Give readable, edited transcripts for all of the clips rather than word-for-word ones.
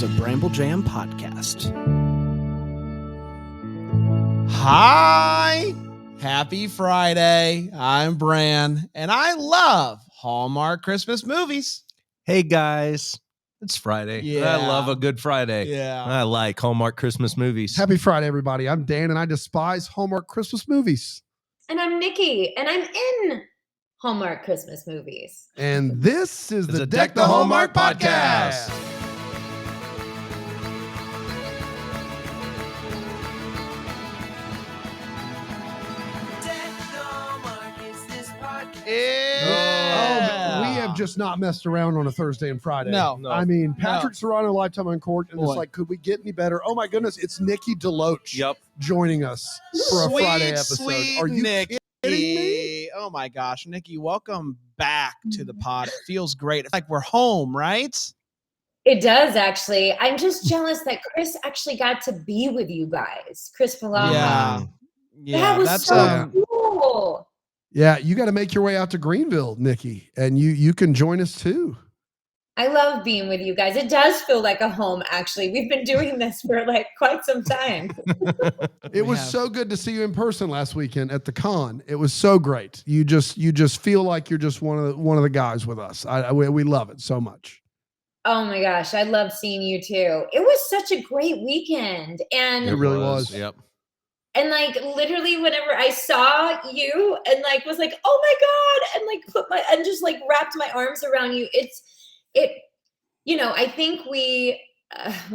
is a Bramble Jam podcast. Hi! Happy Friday. I'm Bran, and I love Hallmark Christmas movies. Hey, guys. It's Friday. Yeah. I love a good Friday. Yeah. I like Hallmark Christmas movies. Happy Friday, everybody. I'm Dan, and I despise Hallmark Christmas movies. And I'm Nikki, and I'm in Hallmark Christmas movies. And this is the Deck the Hallmark podcast. Yeah. We have just not messed around on a Thursday and Friday. No. I mean, Patrick Serrano, Lifetime on Court, and Boy. it's like, could we get any better? Oh my goodness, it's Nikki DeLoach Yep. joining us for a Friday episode. Sweet Are you Nikki. kidding me? Oh my gosh, Nikki, welcome back to the pod. It feels great. It's like we're home, right? It does, actually. I'm just jealous that Chris actually got to be with you guys. Chris Palama. Yeah. That was that's so cool. Yeah, you got to make your way out to Greenville, Nikki, and you can join us too. I love being with you guys. It does feel like a home, actually. We've been doing this for like quite some time. It was so good to see you in person last weekend at the con. It was so great. You just feel like you're just one of the guys with us. We love it so much. Oh my gosh, I love seeing you too. It was such a great weekend. And It really was. Yep. And like literally whenever I saw you and like was like, oh my God, and like just like wrapped my arms around you. I think we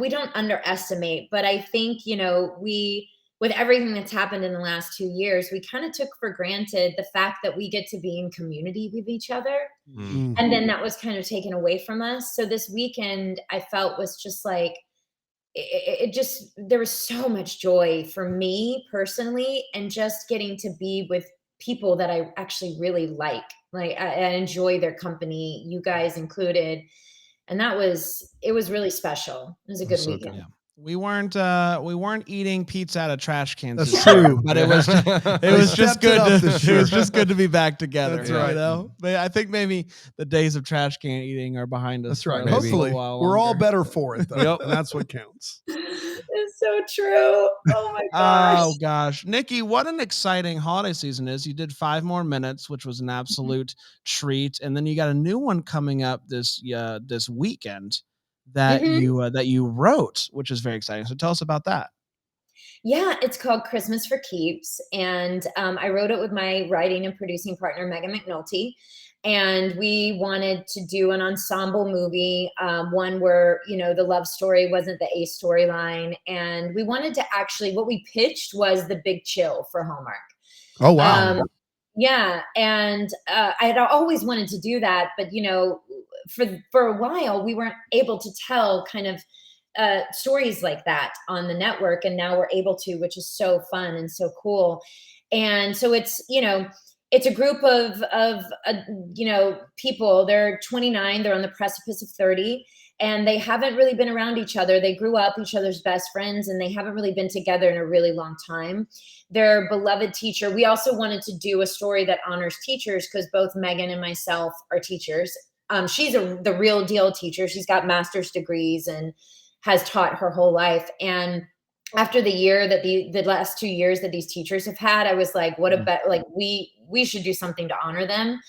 don't underestimate, but I think, with everything that's happened in the last 2 years, we kind of took for granted the fact that we get to be in community with each other. Mm. And then that was kind of taken away from us. So this weekend I felt was just like, there was so much joy for me personally, and just getting to be with people that I actually really like I enjoy their company, you guys included. And it was really special. It was a good weekend. Yeah. We weren't eating pizza out of trash cans. That's true. But it was just good. Stepped it up this It was year. just good to be back together. That's right. You know? But I think maybe the days of trash can eating are behind us. That's right. for at least a Hopefully, while we're all longer. better for it, though. Yep. And that's what counts. It's so true. Oh my gosh. Oh gosh, Nikki, what an exciting holiday season is. You did 5 more minutes, which was an absolute treat, and then you got a new one coming up this weekend that you wrote, which is very exciting. So tell us about that. Yeah, it's called Christmas for Keeps. And I wrote it with my writing and producing partner, Megan McNulty. And we wanted to do an ensemble movie, one where, the love story wasn't the A storyline. And we wanted to what we pitched was the big chill for Hallmark. Oh, wow. Yeah. And I had always wanted to do that. But, for a while, we weren't able to tell kind of stories like that on the network. And now we're able to, which is so fun and so cool. And so it's a group of people. They're 29. They're on the precipice of 30. And they haven't really been around each other. They grew up each other's best friends, and they haven't really been together in a really long time. Their beloved teacher. We also wanted to do a story that honors teachers, because both Megan and myself are teachers. She's the real deal teacher. She's got master's degrees and has taught her whole life. And after the year that the last 2 years that these teachers have had, I was like, what about, like, we should do something to honor them.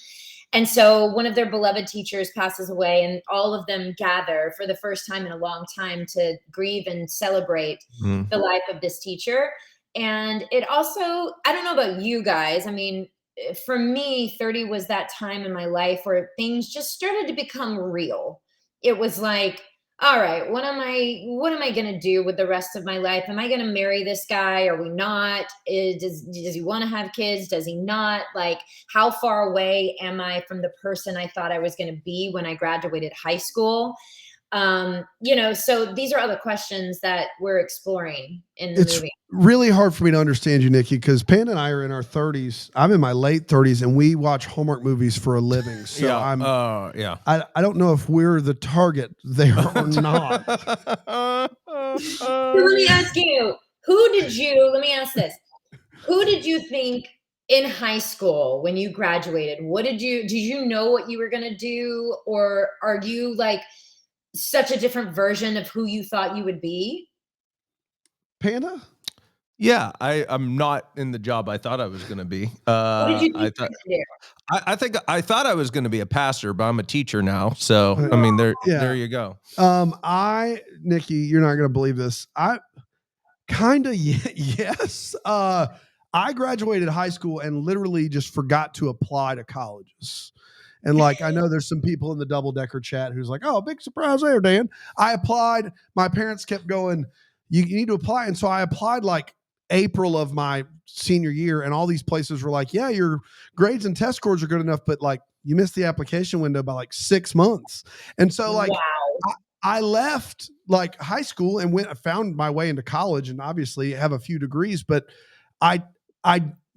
And so one of their beloved teachers passes away, and all of them gather for the first time in a long time to grieve and celebrate the life of this teacher. And it also, I don't know about you guys. I mean, for me, 30 was that time in my life where things just started to become real. It was like, all right, what am I going to do with the rest of my life? Am I going to marry this guy? Are we not? Does he want to have kids? Does he not? Like, how far away am I from the person I thought I was going to be when I graduated high school? So these are other questions that we're exploring in the movie. Really hard for me to understand you, Nikki, because Panda and I are in our 30s. I'm in my late 30s, and we watch Hallmark movies for a living. So I don't know if we're the target there or not. So let me ask you, let me ask this. Who did you think in high school when you graduated? Did you know what you were going to do? Or are you like such a different version of who you thought you would be? Panda? Yeah, I'm not in the job I thought I was going to be. What did you I think thought you I thought I was going to be a pastor, but I'm a teacher now. So I mean, there you go. Nikki, you're not going to believe this. I kind of yes. I graduated high school and literally just forgot to apply to colleges. And like, I know there's some people in the double decker chat who's like, "Oh, big surprise there, Dan." I applied. My parents kept going, you need to apply. And so I applied like April of my senior year, and all these places were like, "Yeah, your grades and test scores are good enough, but like you missed the application window by like 6 months." And so like, Wow. I left like high school and I found my way into college, and obviously have a few degrees, but I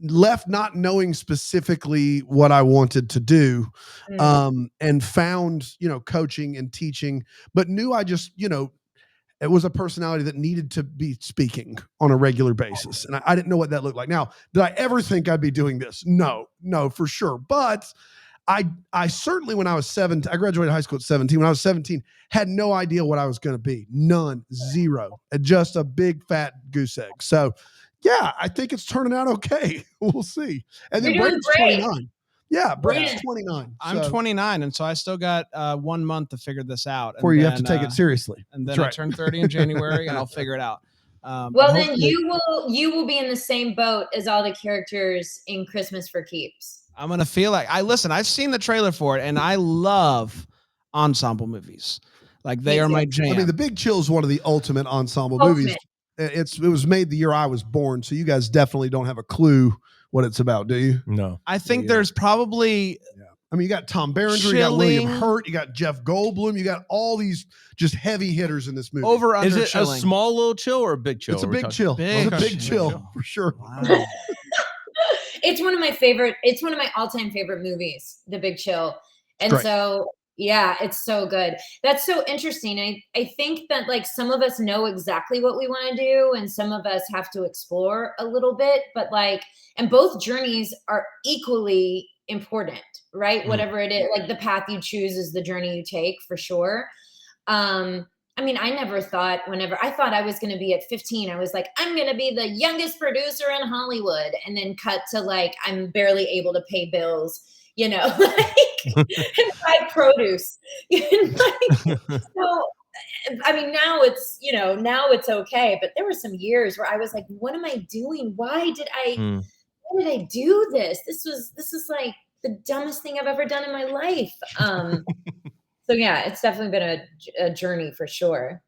left not knowing specifically what I wanted to do, and found, coaching and teaching, but knew I just, it was a personality that needed to be speaking on a regular basis. And I didn't know what that looked like. Now, did I ever think I'd be doing this? No, for sure. But I certainly, when I was 17, I graduated high school at 17. When I was 17, had no idea what I was going to be. None, zero, just a big fat goose egg. So yeah, I think it's turning out okay. We'll see. And then Braden's 29. Yeah, Braden's 29. I'm 29, and so I still got 1 month to figure this out. Before you have to take it seriously. And then I turn 30 in January, and I'll figure it out. Well, then you will be in the same boat as all the characters in Christmas for Keeps. I'm gonna feel like I've seen the trailer for it, and I love ensemble movies. Like they are my jam. I mean, The Big Chill is one of the ultimate ensemble movies. It was made the year I was born, so you guys definitely don't have a clue what it's about, do you? No. I think there's probably. Yeah. I mean, you got Tom Berenger, you got William Hurt, you got Jeff Goldblum, you got all these just heavy hitters in this movie. Is it chilling? A small little chill or a big chill? It's a big chill. It's a big chill for sure. Wow. It's one of my all-time favorite movies, The Big Chill. And so yeah, it's so good. That's so interesting. I think that like some of us know exactly what we want to do, and some of us have to explore a little bit, but like, and both journeys are equally important, right? Whatever it is, like the path you choose is the journey you take, for sure. I mean, I never thought, whenever I thought I was going to be at 15, I was like, I'm going to be the youngest producer in Hollywood, and then cut to like, I'm barely able to pay bills, like, and buy produce. So, I mean, now it's okay. But there were some years where I was like, what am I doing? Why did I do this? This is like the dumbest thing I've ever done in my life. So yeah, it's definitely been a journey for sure.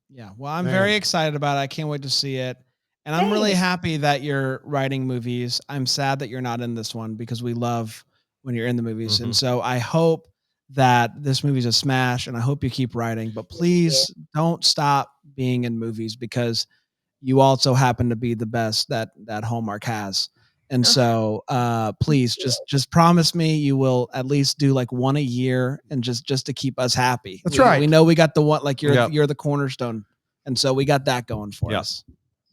Yeah. Well, I'm very excited about it. I can't wait to see it. And I'm really happy that you're writing movies. I'm sad that you're not in this one, because we love when you're in the movies. And so I hope that this movie's a smash, and I hope you keep writing, but please don't stop being in movies, because you also happen to be the best that Hallmark has. And so please just promise me you will at least do like one a year, and just to keep us happy. That's right. We know we got the one, like you're the cornerstone. And so we got that going for us.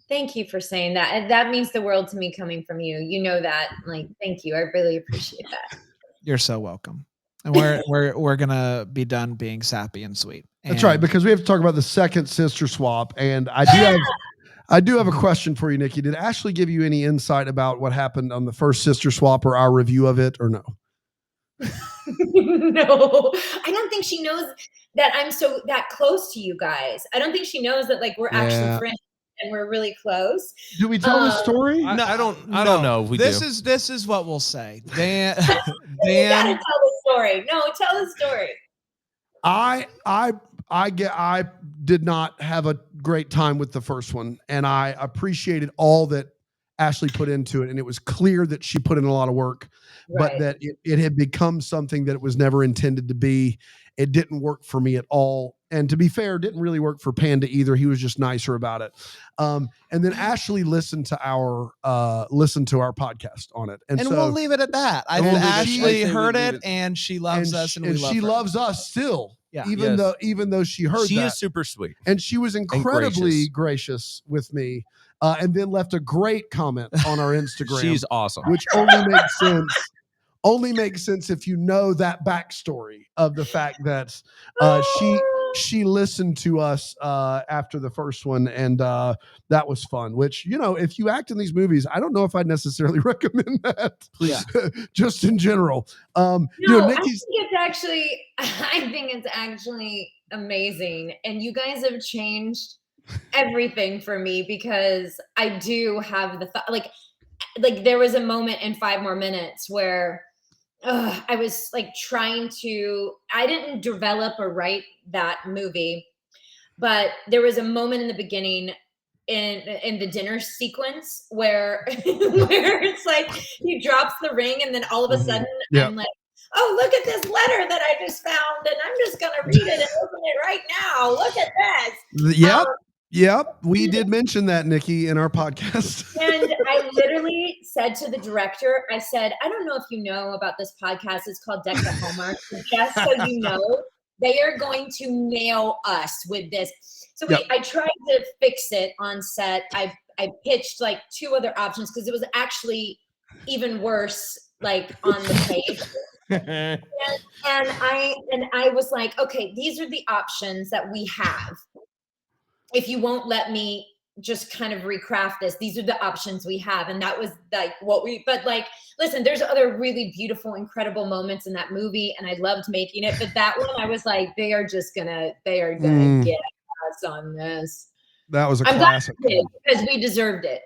Thank you for saying that. And that means the world to me, coming from you. You know that. Like, thank you. I really appreciate that. You're so welcome. And we're gonna be done being sappy and sweet. That's right, because we have to talk about the second sister swap. And I do have a question for you, Nikki. Did Ashley give you any insight about what happened on the first sister swap, or our review of it, or no? No, I don't think she knows that I'm that close to you guys. I don't think she knows that like we're actually friends and we're really close. Do we tell the story? No, I don't know if we do. This is what we'll say. Dan, you gotta tell the story. No, tell the story. I did not have a great time with the first one, and I appreciated all that Ashley put into it, and it was clear that she put in a lot of work, but that it had become something that it was never intended to be. It didn't work for me at all, and to be fair, didn't really work for Panda either. He was just nicer about it. And then Ashley listened to our podcast on it, and so we'll leave it at that. Ashley heard it, and she loves us, and she loves us still. Yeah. Even though she heard she is super sweet, and she was incredibly gracious with me, and then left a great comment on our Instagram. She's awesome, which only makes sense if you know that backstory of the fact that she listened to us after the first one, and that was fun. Which, if you act in these movies, I don't know if I'd necessarily recommend that. Please, just in general. Nikki's. I think it's actually amazing, and you guys have changed everything for me, because I do have the thought, like there was a moment in 5 More Minutes where I was like I didn't develop or write that movie, but there was a moment in the beginning in the dinner sequence where it's like he drops the ring, and then all of a sudden I'm like, oh, look at this letter that I just found, and I'm just gonna read it and open it right now. Look at this. Yep. We did mention that, Nikki, in our podcast. And I literally said to the director, I said, I don't know if you know about this podcast. It's called Deck the Hallmark. Just so you know, they are going to nail us with this. So I tried to fix it on set. I pitched like 2 other options, because it was actually even worse, like on the page. and I was like, okay, these are the options that we have. If you won't let me just kind of recraft this, these are the options we have. And that was like but like, listen, there's other really beautiful, incredible moments in that movie, and I loved making it. But that one, I was like, they are gonna get us on this. That was a classic. Because we deserved it.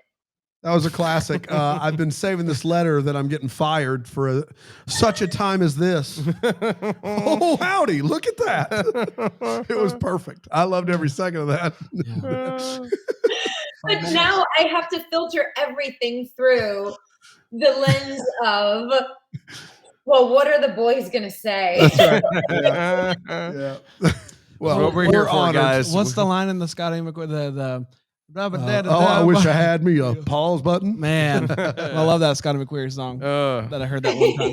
That was a classic. I've been saving this letter that I'm getting fired for such a time as this. Oh, howdy. Look at that. It was perfect. I loved every second of that. But now I have to filter everything through the lens of, well, what are the boys going to say? That's right. Yeah. Well, what we're here for, guys. What's the line in the Scotty McQueen? I wish I had me a pause button. Man, I love that Scotty McQuarrie song that I heard that one time.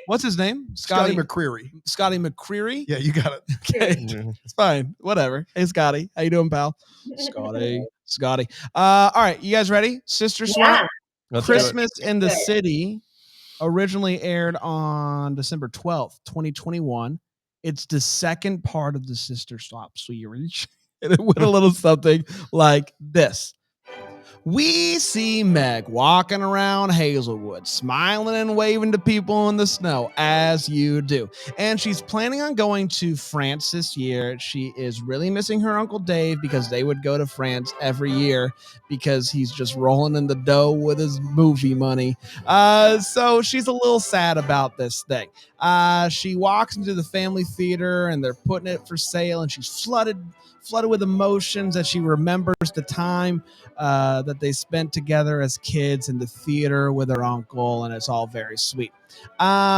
What's his name? Scotty McCreery. Scotty McCreery? Yeah, you got it. Okay. It's fine. Whatever. Hey, Scotty. How you doing, pal? Scotty. All right. You guys ready? Sister Swap. Christmas in the City originally aired on December 12th, 2021. It's the second part of the Sister Swap. So you reach. And it went a little something like this. We see Meg walking around Hazelwood, smiling and waving to people in the snow, as you do. And she's planning on going to France this year. She is really missing her Uncle Dave, because they would go to France every year because he's just rolling in the dough with his movie money. So she's a little sad about this thing. She walks into the family theater, and they're putting it for sale, and she's flooded with emotions as she remembers the time that they spent together as kids in the theater with her uncle, and it's all very sweet.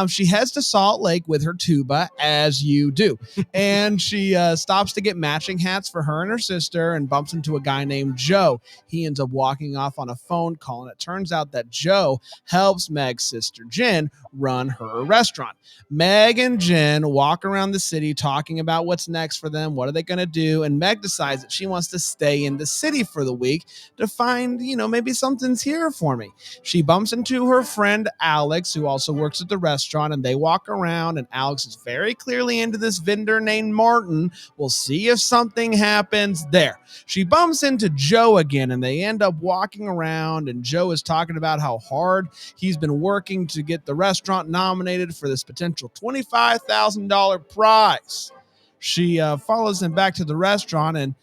She heads to Salt Lake with her tuba, as you do, and she stops to get matching hats for her and her sister, and bumps into a guy named Joe. He ends up walking off on a phone call, and it turns out that Joe helps Meg's sister Jen run her restaurant. Meg and Jen walk around the city talking about what's next for them. What are they going to do? And Meg decides that she wants to stay in the city for the week to find, maybe something's here for me. She bumps into her friend Alex, who also works at the restaurant, and they walk around, and Alex is very clearly into this vendor named Martin. We'll see if something happens there. She bumps into Joe again, and they end up walking around, and Joe is talking about how hard he's been working to get the restaurant nominated for this potential $25,000 prize. She follows him back to the restaurant, and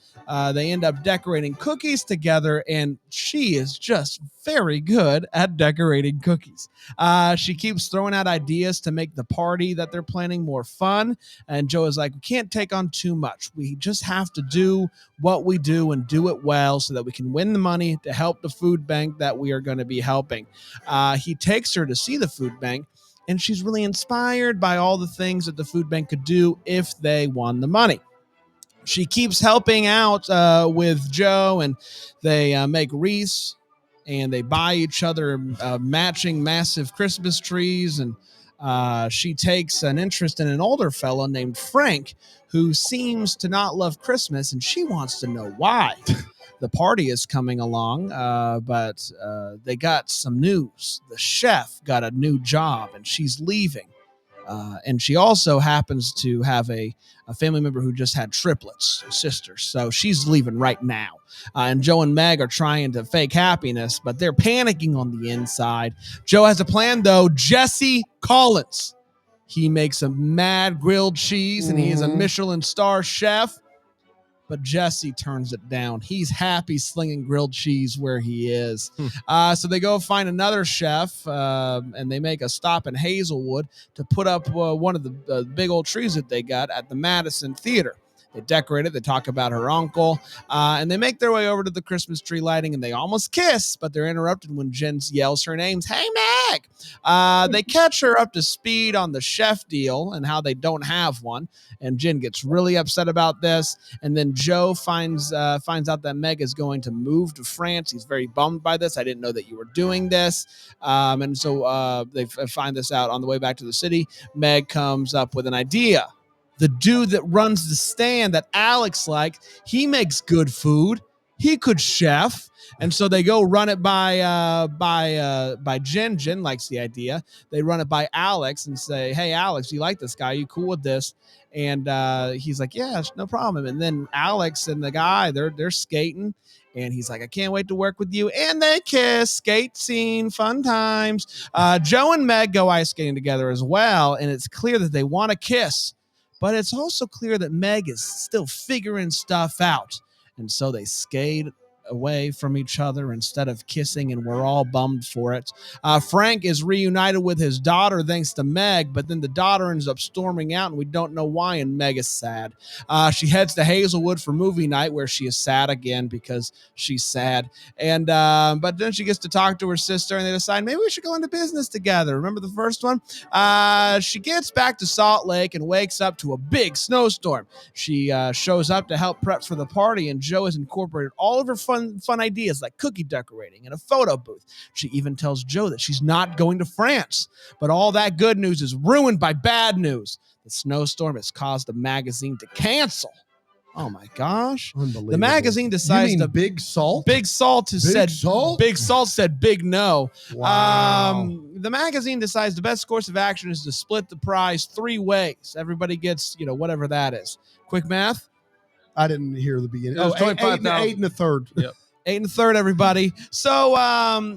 they end up decorating cookies together, and she is just very good at decorating cookies. She keeps throwing out ideas to make the party that they're planning more fun, and Joe is like, we can't take on too much. We just have to do what we do and do it well so that we can win the money to help the food bank that we are going to be helping. He takes her to see the food bank, and she's really inspired by all the things that the food bank could do if they won the money. She keeps helping out with Joe, and they make wreaths, and they buy each other matching massive Christmas trees. And she takes an interest in an older fella named Frank, who seems to not love Christmas, and she wants to know why. The party is coming along, but they got some news. The chef got a new job, and she's leaving. And she also happens to have a family member who just had triplets, sisters. So she's leaving right now. And Joe and Meg are trying to fake happiness, but they're panicking on the inside. Joe has a plan, though. Jesse Collins. He makes a mad grilled cheese, and he is a Michelin star chef. But Jesse turns it down. He's happy slinging grilled cheese where he is. So they go find another chef, and they make a stop in Hazelwood to put up one of the big old trees that they got at the Madison Theater. They decorate it. They talk about her uncle, and they make their way over to the Christmas tree lighting, and they almost kiss, but they're interrupted when Jen yells her name. Hey, Meg! They catch her up to speed on the chef deal and how they don't have one, and Jen gets really upset about this. And then Joe finds out that Meg is going to move to France. He's very bummed by this. I didn't know that you were doing this. And so they find this out on the way back to the city. Meg comes up with an idea. The dude that runs the stand that Alex likes, he makes good food. He could chef. And so they go run it by Jen. Jen likes the idea. They run it by Alex and say, hey, Alex, you like this guy? You cool with this? And he's like, yeah, no problem. And then Alex and the guy, they're skating. And he's like, I can't wait to work with you. And they kiss, skate scene, fun times. Joe and Meg go ice skating together as well. And it's clear that they want to kiss. But it's also clear that Meg is still figuring stuff out. And so they skate away from each other instead of kissing, and we're all bummed for it. Frank is reunited with his daughter thanks to Meg, but then the daughter ends up storming out, and we don't know why, and Meg is sad. She heads to Hazelwood for movie night, where she is sad again because she's sad. And but then she gets to talk to her sister, and they decide maybe we should go into business together. Remember the first one? She gets back to Salt Lake and wakes up to a big snowstorm. She shows up to help prep for the party, and Joe has incorporated all of her fun ideas like cookie decorating and a photo booth. She even tells Joe that she's not going to France. But all that good news is ruined by bad news. The snowstorm has caused the magazine to cancel. Oh my gosh. The magazine decides to Big Salt? Big Salt said Salt? Big Salt said big no. Wow. The magazine decides the best course of action is to split the prize 3 ways. Everybody gets, whatever that is. Quick math. I didn't hear the beginning. It was 8 and a third. Yep. 8 and a third, everybody. So,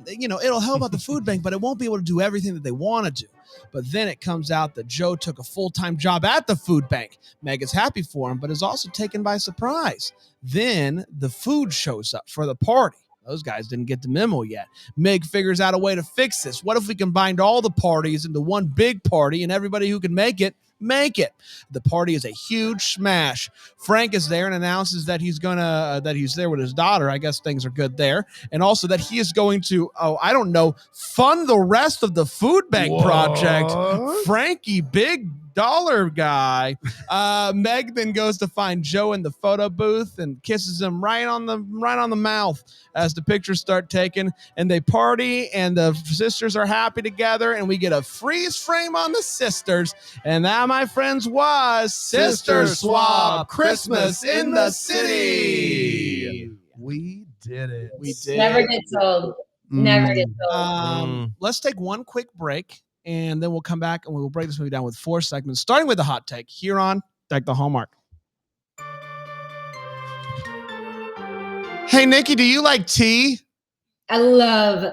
it'll help out the food bank, but it won't be able to do everything that they want to do. But then it comes out that Joe took a full-time job at the food bank. Meg is happy for him, but is also taken by surprise. Then the food shows up for the party. Those guys didn't get the memo yet. Meg figures out a way to fix this. What if we combined all the parties into one big party, and everybody who can make it? The party is a huge smash. Frank is there and announces that he's there with his daughter. I guess things are good there. And also that he is going to, fund the rest of the food bank project. Frankie, big dollar guy. Meg then goes to find Joe in the photo booth and kisses him right on the mouth as the pictures start taken, and they party, and the sisters are happy together, and we get a freeze frame on the sisters. And that, my friends, was Sister Swap Christmas in the City. We did it. We did. Never gets old. Never gets old. Let's take one quick break, and then we'll come back and we will break this movie down with 4 segments, starting with the hot take here on Deck the Hallmark. Hey, Nikki, do you like tea? I love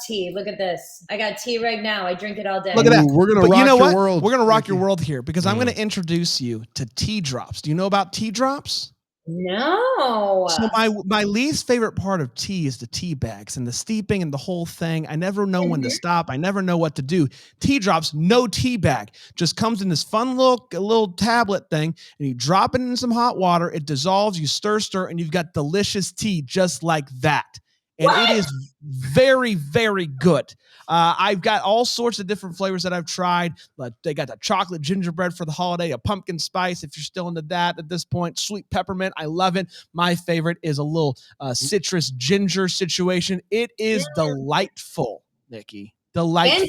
tea. Look at this. I got tea right now. I drink it all day. Look at that. We're going to rock your world. We're going to rock your world here because I'm going to introduce you to tea drops. Do you know about tea drops? No. So my least favorite part of tea is the tea bags and the steeping and the whole thing. I never know when to stop. I never know what to do. Tea drops, no tea bag. Just comes in this fun little tablet thing, and you drop it in some hot water. It dissolves. You stir, and you've got delicious tea just like that. And it is very, very good. I've got all sorts of different flavors that I've tried. But they got the chocolate gingerbread for the holiday, a pumpkin spice if you're still into that at this point, sweet peppermint. I love it. My favorite is a little citrus ginger situation. It is delightful, Nikki. Delightful.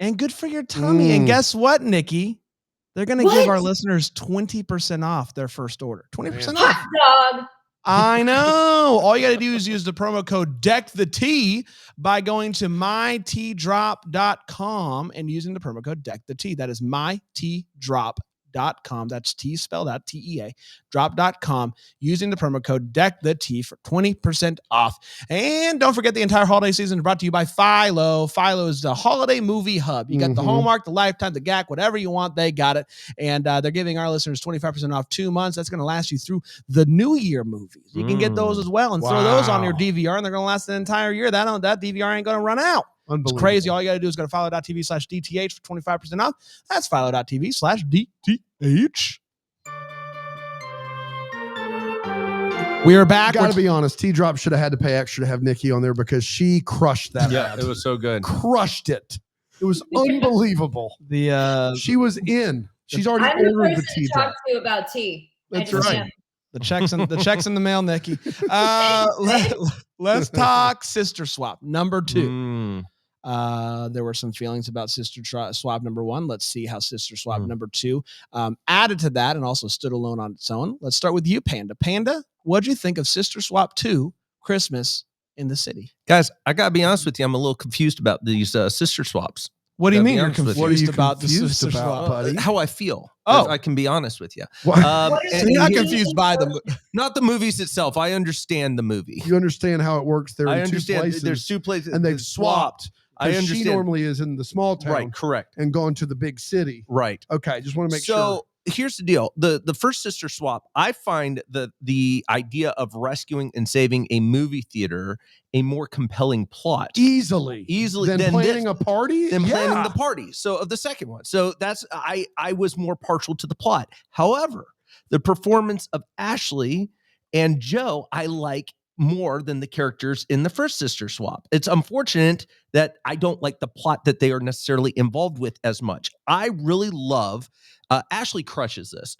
And good for your tummy. And guess what, Nikki? They're going to give our listeners 20% off their first order. 20% off. Hot dog. I know. All you got to do is use the promo code DECKTHET by going to mytdrop.com and using the promo code DECKTHET. That is mytdrop.com. That's T spelled out, TEA, drop.com, using the promo code DECKTHET for 20% off. And don't forget, the entire holiday season is brought to you by Philo. Philo is the holiday movie hub. You got the Hallmark, the Lifetime, the GAC, whatever you want, they got it. And they're giving our listeners 25% off 2 months. That's going to last you through the New Year movies. You can get those as well and throw those on your DVR, and they're going to last an entire year. That DVR ain't going to run out. It's crazy. All you got to do is go to philo.tv/DTH for 25% off. That's philo.tv/DTH. We are back. Got to be honest. T-Drop should have had to pay extra to have Nikki on there because she crushed that. Yeah, it was so good. Crushed it. It was unbelievable. She was in. She's already ordered the T-Drop. Talk to you about tea. That's right. The checks in the mail, Nikki. Let's talk Sister Swap number 2. There were some feelings about Sister Swap number 1. Let's see how Sister Swap number 2 added to that and also stood alone on its own. Let's start with you, Panda. Panda, what'd you think of Sister Swap 2, Christmas in the City? Guys, I gotta be honest with you. I'm a little confused about these sister swaps. What do you mean you're confused about the Sister Swap, buddy? How I feel. Oh, I can be honest with you. So you're not confused by not the movies itself. I understand the movie. You understand how it works. There I are 2 places. There's 2 places, and they've swapped. I understand. She normally is in the small town, right? Correct. And going to the big city, right? Okay, just want to make sure. So here's the deal: the first Sister Swap. I find the idea of rescuing and saving a movie theater a more compelling plot, easily than planning a party. Planning the party. So of the second one. So that's I was more partial to the plot. However, the performance of Ashley and Joe I like more than the characters in the first Sister Swap. It's unfortunate that I don't like the plot that they are necessarily involved with as much. I really love Ashley crushes this.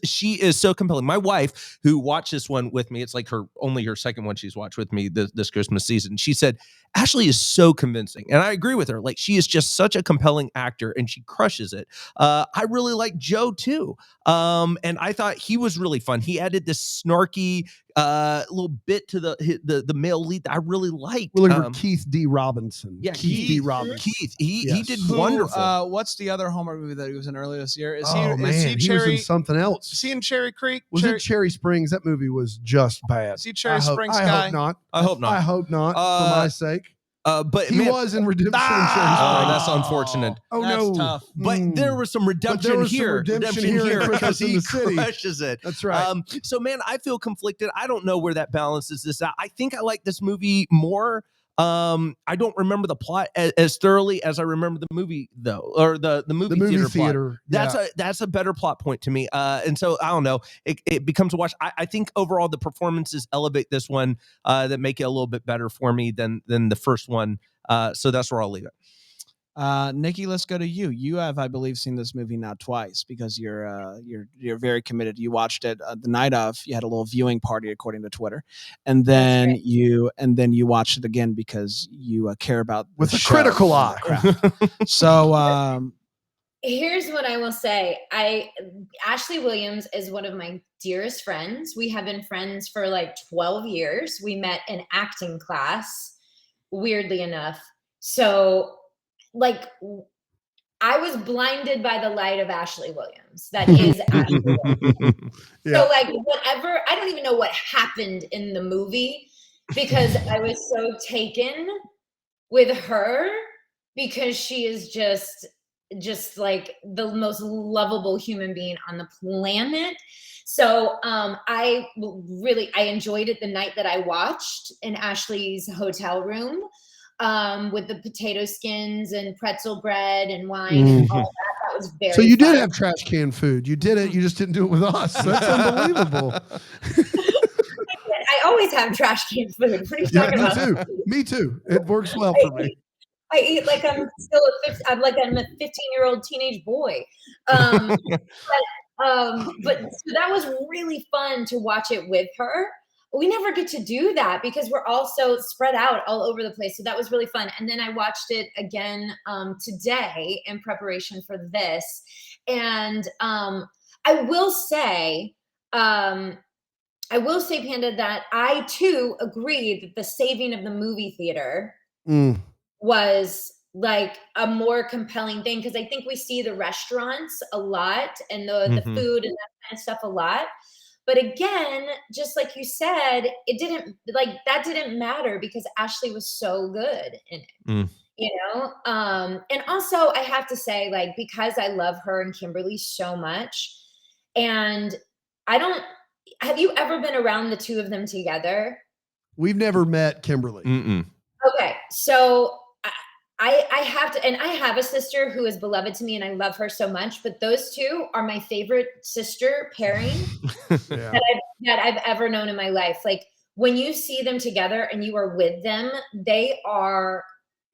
She is so compelling. My wife, who watched this one with me, it's like only her second one she's watched with me this Christmas season. She said, Ashley is so convincing. And I agree with her. Like, she is just such a compelling actor and she crushes it. I really like Joe too. And I thought he was really fun. He added this snarky little bit to the male lead that I really liked. We're looking for Keith D. Robinson. Yeah, Keith D. Robinson. He did wonderful. What's the other Hallmark movie that he was in earlier this year? Is he was in something else. Is he in Cherry Creek? Was it Cherry Springs? That movie was just bad. Is he Cherry Springs guy? I hope not. I hope not. For my sake. But he was in Redemption in Cherry Springs. That's unfortunate. That's tough. But there was some redemption here. Redemption here because he crushes it. That's right. So, man, I feel conflicted. I don't know where that balances this out. I think I like this movie more. I don't remember the plot as thoroughly as I remember the movie, though, or the movie theater plot. That's a better plot point to me. And so I don't know. It becomes a watch. I think overall the performances elevate this one that make it a little bit better for me than the first one. So that's where I'll leave it. Nikki, let's go to you. You have, I believe, seen this movie now twice because you're very committed. You watched it the night of. You had a little viewing party, according to Twitter, and then you watched it again because you care about with a critical eye. So here's what I will say. Ashley Williams is one of my dearest friends. We have been friends for like 12 years. We met in acting class, weirdly enough. So, like, I was blinded by the light of Ashley Williams. That is Ashley Williams. Yeah. So, like, whatever, I don't even know what happened in the movie because I was so taken with her because she is just like the most lovable human being on the planet. So I enjoyed it the night that I watched in Ashley's hotel room with the potato skins and pretzel bread and wine and all that. That was very So you fun. did have trash can food. You did it. You just didn't do it with us. That's unbelievable. I always have trash can food. What are you talking about? Me too. It works well for me. I eat like I'm still I'm a 15-year-old teenage boy. But so that was really fun to watch it with her. We never get to do that because we're all so spread out all over the place. So that was really fun. And then I watched it again today in preparation for this. And I will say I will say, Panda, that I too agree that the saving of the movie theater was like a more compelling thing, because I think we see the restaurants a lot and the food and that kind of stuff a lot. But again, just like you said, it didn't like that didn't matter because Ashley was so good in it. You know, and also I have to say, like, because I love her and Kimberly so much, and I don't have you ever been around the two of them together? We've never met Kimberly. Okay, so I have to, and I have a sister who is beloved to me and I love her so much, but those two are my favorite sister pairing that I've ever known in my life. Like, when you see them together and you are with them,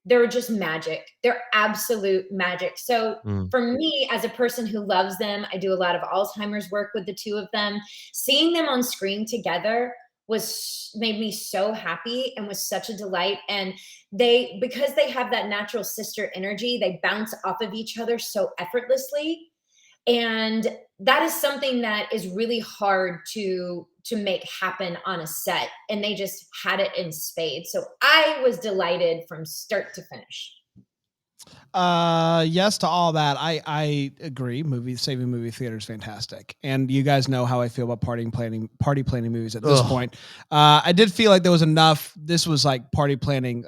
they're just magic. They're absolute magic. So for me, as a person who loves them, I do a lot of Alzheimer's work with the two of them. Seeing them on screen together made me so happy and was such a delight. And because they have that natural sister energy, they bounce off of each other so effortlessly. And that is something that is really hard to make happen on a set, and they just had it in spades. So I was delighted from start to finish. Yes to all that. I agree. Saving movie theater is fantastic, and you guys know how I feel about party planning movies at this point. I did feel like there was enough. This was like party planning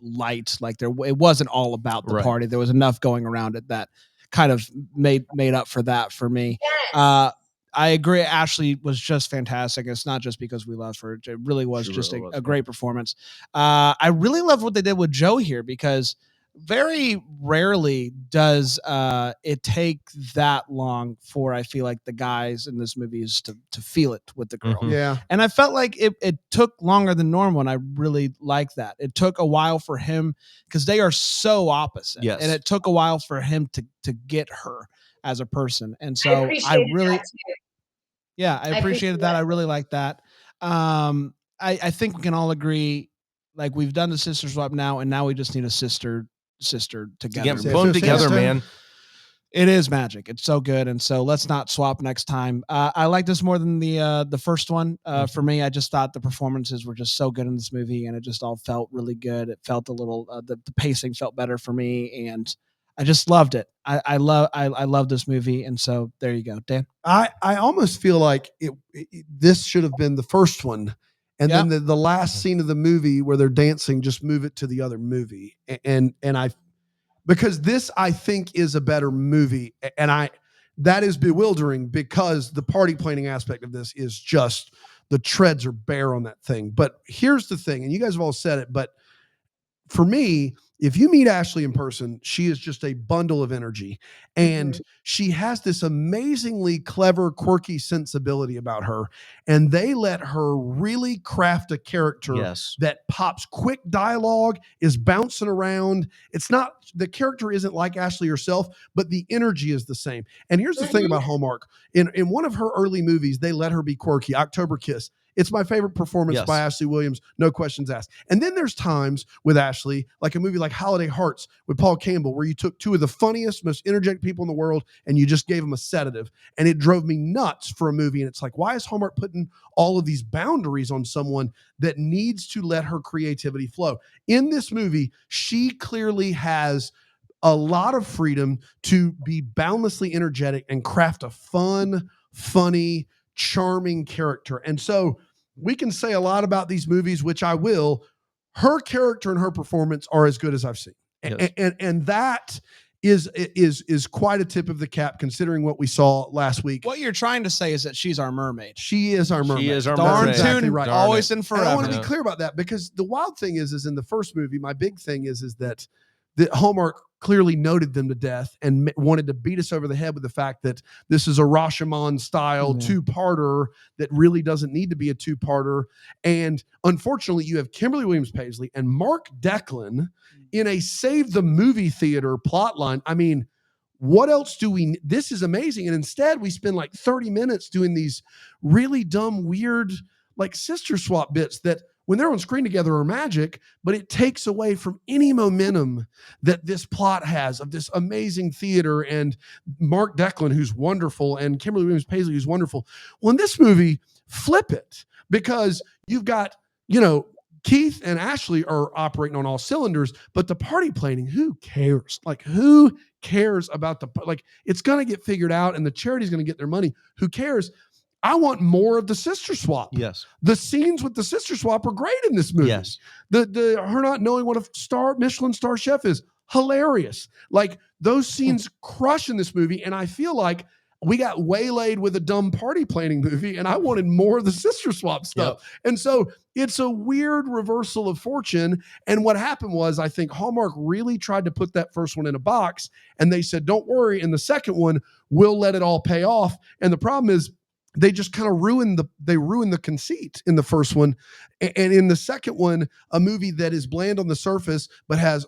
light. Like it wasn't all about the party. There was enough going around it that kind of made up for that for me. Yes. I agree. Ashley was just fantastic. It's not just because we love her. It really was a great performance. I really love what they did with Joe here, because very rarely does it take that long for, I feel like, the guys in this movie is to feel it with the girl. Yeah. And I felt like it took longer than normal, and I really like that. It took a while for him, because they are so opposite. Yes. And it took a while for him to get her as a person. And so I appreciated that. I really like that. I think we can all agree, like, we've done the sister swap now, and now we just need a sister together. Put them together, man. It is magic. It's so good. And so let's not swap next time. I like this more than the first one. For me, I just thought the performances were just so good in this movie, and it just all felt really good. It felt a little the pacing felt better for me, and I just loved it. I love this movie, and so there you go, Dan. I almost feel like this should have been the first one, and then the last scene of the movie where they're dancing, just move it to the other movie, because this, I think, is a better movie, and that is bewildering, because the party planning aspect of this is just, the treads are bare on that thing. But here's the thing, and you guys have all said it, but for me, if you meet Ashley in person, she is just a bundle of energy, and she has this amazingly clever, quirky sensibility about her. And they let her really craft a character that pops quick dialogue, is bouncing around. It's not, the character isn't like Ashley herself, but the energy is the same. And here's the thing about Hallmark. In one of her early movies, they let her be quirky. October Kiss. It's my favorite performance by Ashley Williams, no questions asked. And then there's times with Ashley, like a movie like Holiday Hearts with Paul Campbell, where you took two of the funniest, most energetic people in the world and you just gave them a sedative. And it drove me nuts for a movie. And it's like, why is Hallmark putting all of these boundaries on someone that needs to let her creativity flow? In this movie, she clearly has a lot of freedom to be boundlessly energetic and craft a fun, funny, charming character. And so we can say a lot about these movies, which I will. Her character and her performance are as good as I've seen. And that is quite a tip of the cap, considering what we saw last week. What you're trying to say is that she's our mermaid. She is our mermaid. She is our Darn mermaid. Exactly right. Always and forever. And I want to be clear about that, because the wild thing is in the first movie, my big thing is that Hallmark clearly noted them to death and wanted to beat us over the head with the fact that this is a Rashomon style two-parter that really doesn't need to be a two-parter. And unfortunately, you have Kimberly Williams Paisley and Mark Declan in a save the movie theater plotline. I mean, what else do we? This is amazing. And instead, we spend like 30 minutes doing these really dumb, weird, like sister swap bits that, when they're on screen together, are magic, but it takes away from any momentum that this plot has of this amazing theater and Mark Declan, who's wonderful, and Kimberly Williams Paisley, who's wonderful. Well, in this movie, flip it, because you've got, Keith and Ashley are operating on all cylinders, but the party planning, who cares? Like, who cares about it's going to get figured out and the charity's going to get their money. Who cares? I want more of the sister swap. Yes. The scenes with the sister swap are great in this movie. Yes. The her not knowing what a Michelin star chef is, hilarious. Like, those scenes crush in this movie. And I feel like we got waylaid with a dumb party planning movie, and I wanted more of the sister swap stuff. Yep. And so it's a weird reversal of fortune. And what happened was, I think Hallmark really tried to put that first one in a box, and they said, don't worry, in the second one, we'll let it all pay off. And the problem is, they just kind of ruined the conceit in the first one. And in the second one, a movie that is bland on the surface, but has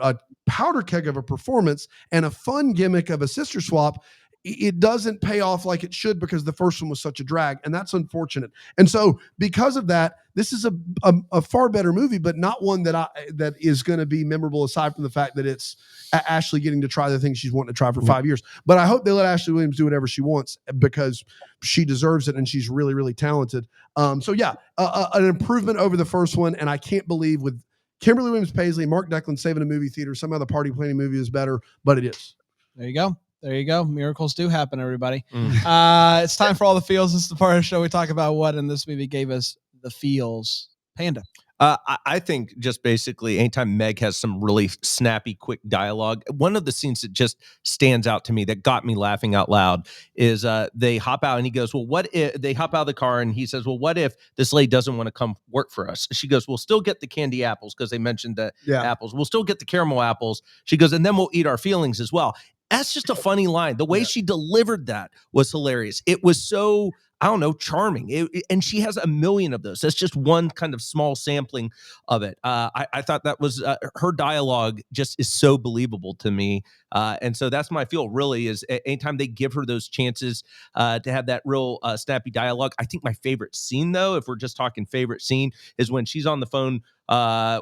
a powder keg of a performance and a fun gimmick of a sister swap, it doesn't pay off like it should, because the first one was such a drag, and that's unfortunate. And so because of that, this is a far better movie, but not one that is going to be memorable, aside from the fact that it's Ashley getting to try the things she's wanting to try for 5 years. But I hope they let Ashley Williams do whatever she wants, because she deserves it, and she's really, really talented. So yeah, an improvement over the first one, and I can't believe with Kimberly Williams Paisley, Mark Declan saving a movie theater, some other party planning movie is better, but it is. There you go. There you go. Miracles do happen, everybody. It's time for all the feels. This is the part of the show we talk about what in this movie gave us the feels. Panda. I think just basically anytime Meg has some really snappy, quick dialogue, one of the scenes that just stands out to me that got me laughing out loud is they hop out and he goes, well, what if they hop out of the car and he says, well, what if this lady doesn't want to come work for us? She goes, we'll still get the candy apples, because they mentioned the apples. We'll still get the caramel apples. She goes, and then we'll eat our feelings as well. That's just a funny line. The way she delivered that was hilarious. It was so, I don't know, charming. And she has a million of those. That's just one kind of small sampling of it. I thought that was her dialogue just is so believable to me. And so that's my feel, really, is anytime they give her those chances to have that real snappy dialogue. I think my favorite scene, though, if we're just talking favorite scene, is when she's on the phone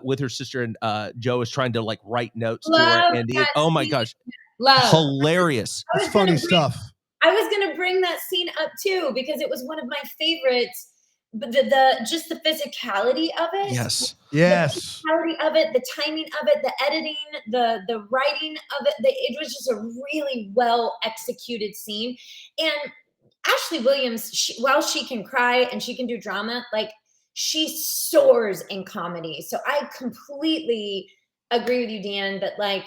with her sister and Joe is trying to write notes to her. And oh my gosh. Love. Hilarious. It's funny stuff. I was going to bring that scene up too, because it was one of my favorites. But just the physicality of it. Yes. The physicality of it, the timing of it, the editing, the writing of it. It was just a really well executed scene. And Ashley Williams, while she can cry and she can do drama, she soars in comedy. So I completely agree with you, Dan, that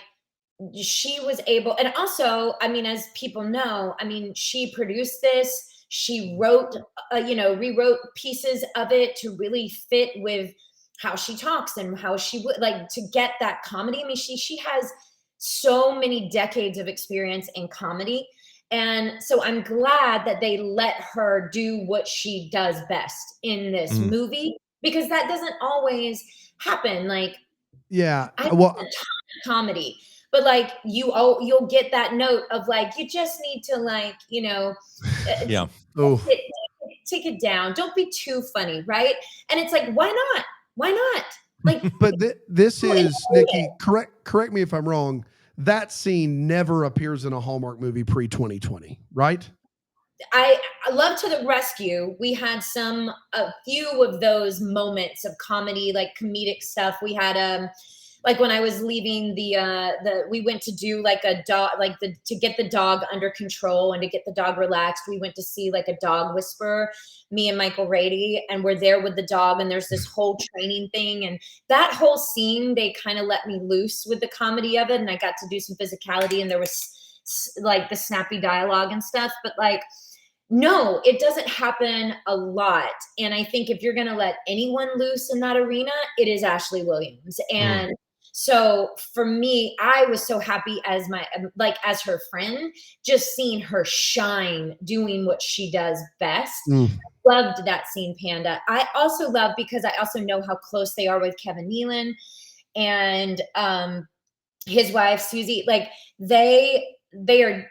she was able, and also, I mean, as people know, I mean, she produced this, she wrote, rewrote pieces of it to really fit with how she talks and how she would to get that comedy. I mean, she has so many decades of experience in comedy. And so I'm glad that they let her do what she does best in this movie, because that doesn't always happen. I a ton of comedy. But you'll get that note of you just need to take it down. Don't be too funny, right? And it's why not? Why not? But this is, Nikki, correct me if I'm wrong, that scene never appears in a Hallmark movie pre-2020, right? I Love to the Rescue. We had a few of those moments of comedy, comedic stuff. We had when I was leaving we went to do a dog, to get the dog under control and to get the dog relaxed. We went to see a dog whisperer, me and Michael Rady, and we're there with the dog, and there's this whole training thing. And that whole scene, they kind of let me loose with the comedy of it. And I got to do some physicality, and there was the snappy dialogue and stuff, but no, it doesn't happen a lot. And I think if you're going to let anyone loose in that arena, it is Ashley Williams. And so for me, I was so happy as as her friend, just seeing her shine, doing what she does best. Loved that scene, Panda. I also love, because I also know how close they are with Kevin Nealon and his wife, Susie. They are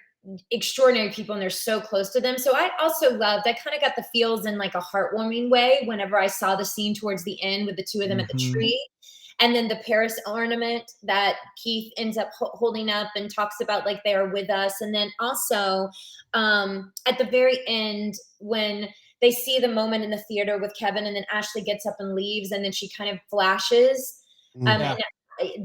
extraordinary people, and they're so close to them. So I also loved, I kind of got the feels in a heartwarming way whenever I saw the scene towards the end with the two of them at the tree. And then the Paris ornament that Keith ends up holding up and talks about they are with us. And then also at the very end, when they see the moment in the theater with Kevin, and then Ashley gets up and leaves, and then she kind of flashes. And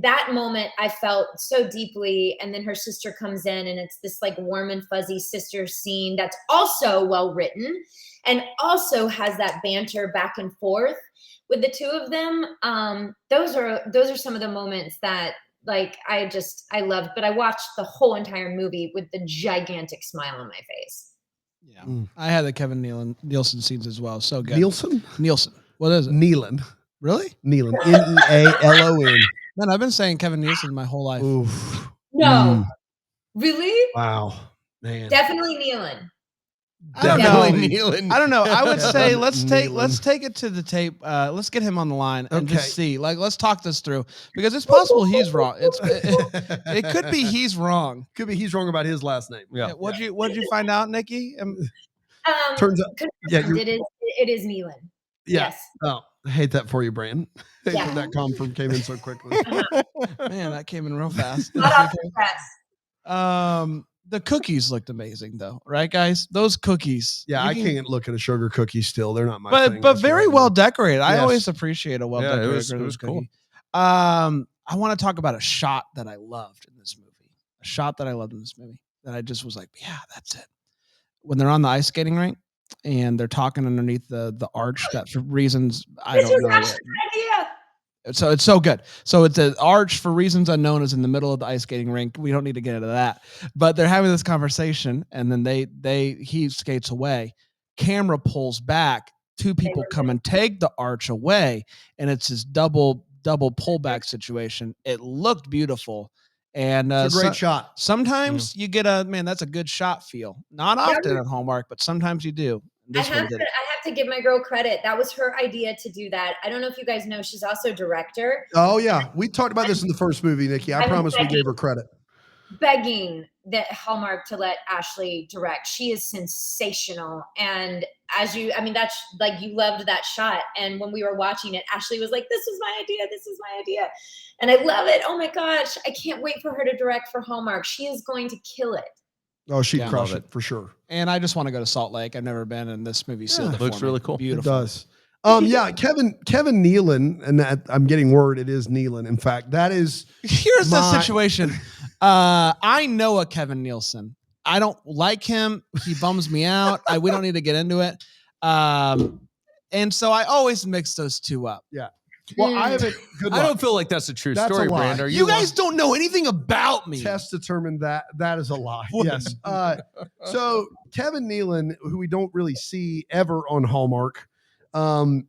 that moment I felt so deeply. And then her sister comes in, and it's this like warm and fuzzy sister scene that's also well written and also has that banter back and forth with the two of them. Those are some of the moments that like I loved, but I watched the whole entire movie with the gigantic smile on my face. Yeah. I had the Kevin Nielsen scenes as well. So good. Nielsen. What is it? Nealon. Really? Nealon. Nealon. Man, I've been saying Kevin Nielsen my whole life. Oof. No. Really? Wow. Man. Definitely Nealon. Definitely Nealon. I don't know. I would say let's take it to the tape. Let's get him on the line and just see. Like, let's talk this through, because it's possible he's wrong. It could be he's wrong. Could be he's wrong about his last name. Yeah. What'd you find out, Nikki? Turns out, it is Nealon. Yeah. Yes. Oh, I hate that for you, Brian. Yeah. That confirm came in so quickly. Man, that came in real fast. Not off the press. The cookies looked amazing, though, right, guys? Those cookies. Yeah, I can't look at a sugar cookie still. They're not my thing. But very well decorated. I always appreciate a well decorated. It was cool. Cookie. I want to talk about a shot that I loved in this movie. That I just was like, yeah, that's it. When they're on the ice skating rink and they're talking underneath the arch, that for reasons I don't know. Idea. So it's so good. So it's an arch for reasons unknown is in the middle of the ice skating rink. We don't need to get into that, but they're having this conversation, and then he skates away. Camera pulls back. Two people come and take the arch away, and it's this double pullback situation. It looked beautiful, and it's a great shot. Sometimes you get that's a good shot feel. Not often at Hallmark, but sometimes you do. I have to give my girl credit. That was her idea to do that. I don't know if you guys know, she's also a director. Oh yeah, we talked about this in the first movie, Nikki. I promise we gave her credit. Begging that Hallmark to let Ashley direct. She is sensational. And that's like, you loved that shot. And when we were watching it, Ashley was like, this is my idea. And I love it. Oh my gosh. I can't wait for her to direct for Hallmark. She is going to kill it. Oh, she'd crush it for sure. And I just want to go to Salt Lake. I've never been, and this movie sealed it. Looks really cool. Beautiful. It does. Kevin Nealon, and that I'm getting word it is Nealon. In fact, that is. Here's the situation. I know a Kevin Nielsen. I don't like him. He bums me out. We don't need to get into it. And so I always mix those two up. Yeah. Well, I don't feel like that's a true story, Brand. You guys don't know anything about me. Test determined that is a lie. Yes. So Kevin Nealon, who we don't really see ever on Hallmark,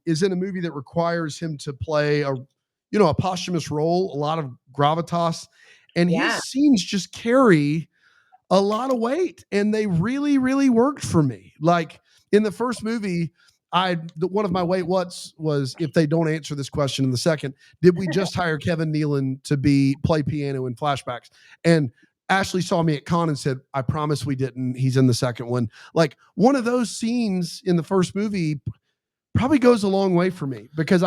is in a movie that requires him to play a posthumous role, a lot of gravitas, and his scenes just carry a lot of weight, and they really, really worked for me. Like in the first movie, one of my wait what's was, if they don't answer this question in the second, did we just hire Kevin Nealon to play piano in flashbacks? And Ashley saw me at con and said, I promise we didn't. He's in the second one. Like one of those scenes in the first movie probably goes a long way for me, because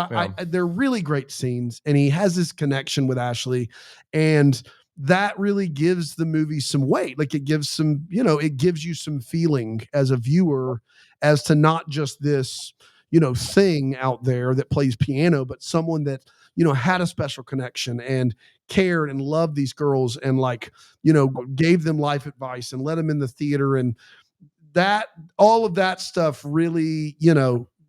they're really great scenes, and he has this connection with Ashley, and that really gives the movie some weight. Like it gives you some feeling as a viewer as to not just this, thing out there that plays piano, but someone that, had a special connection and cared and loved these girls and gave them life advice and let them in the theater. And that, all of that stuff really,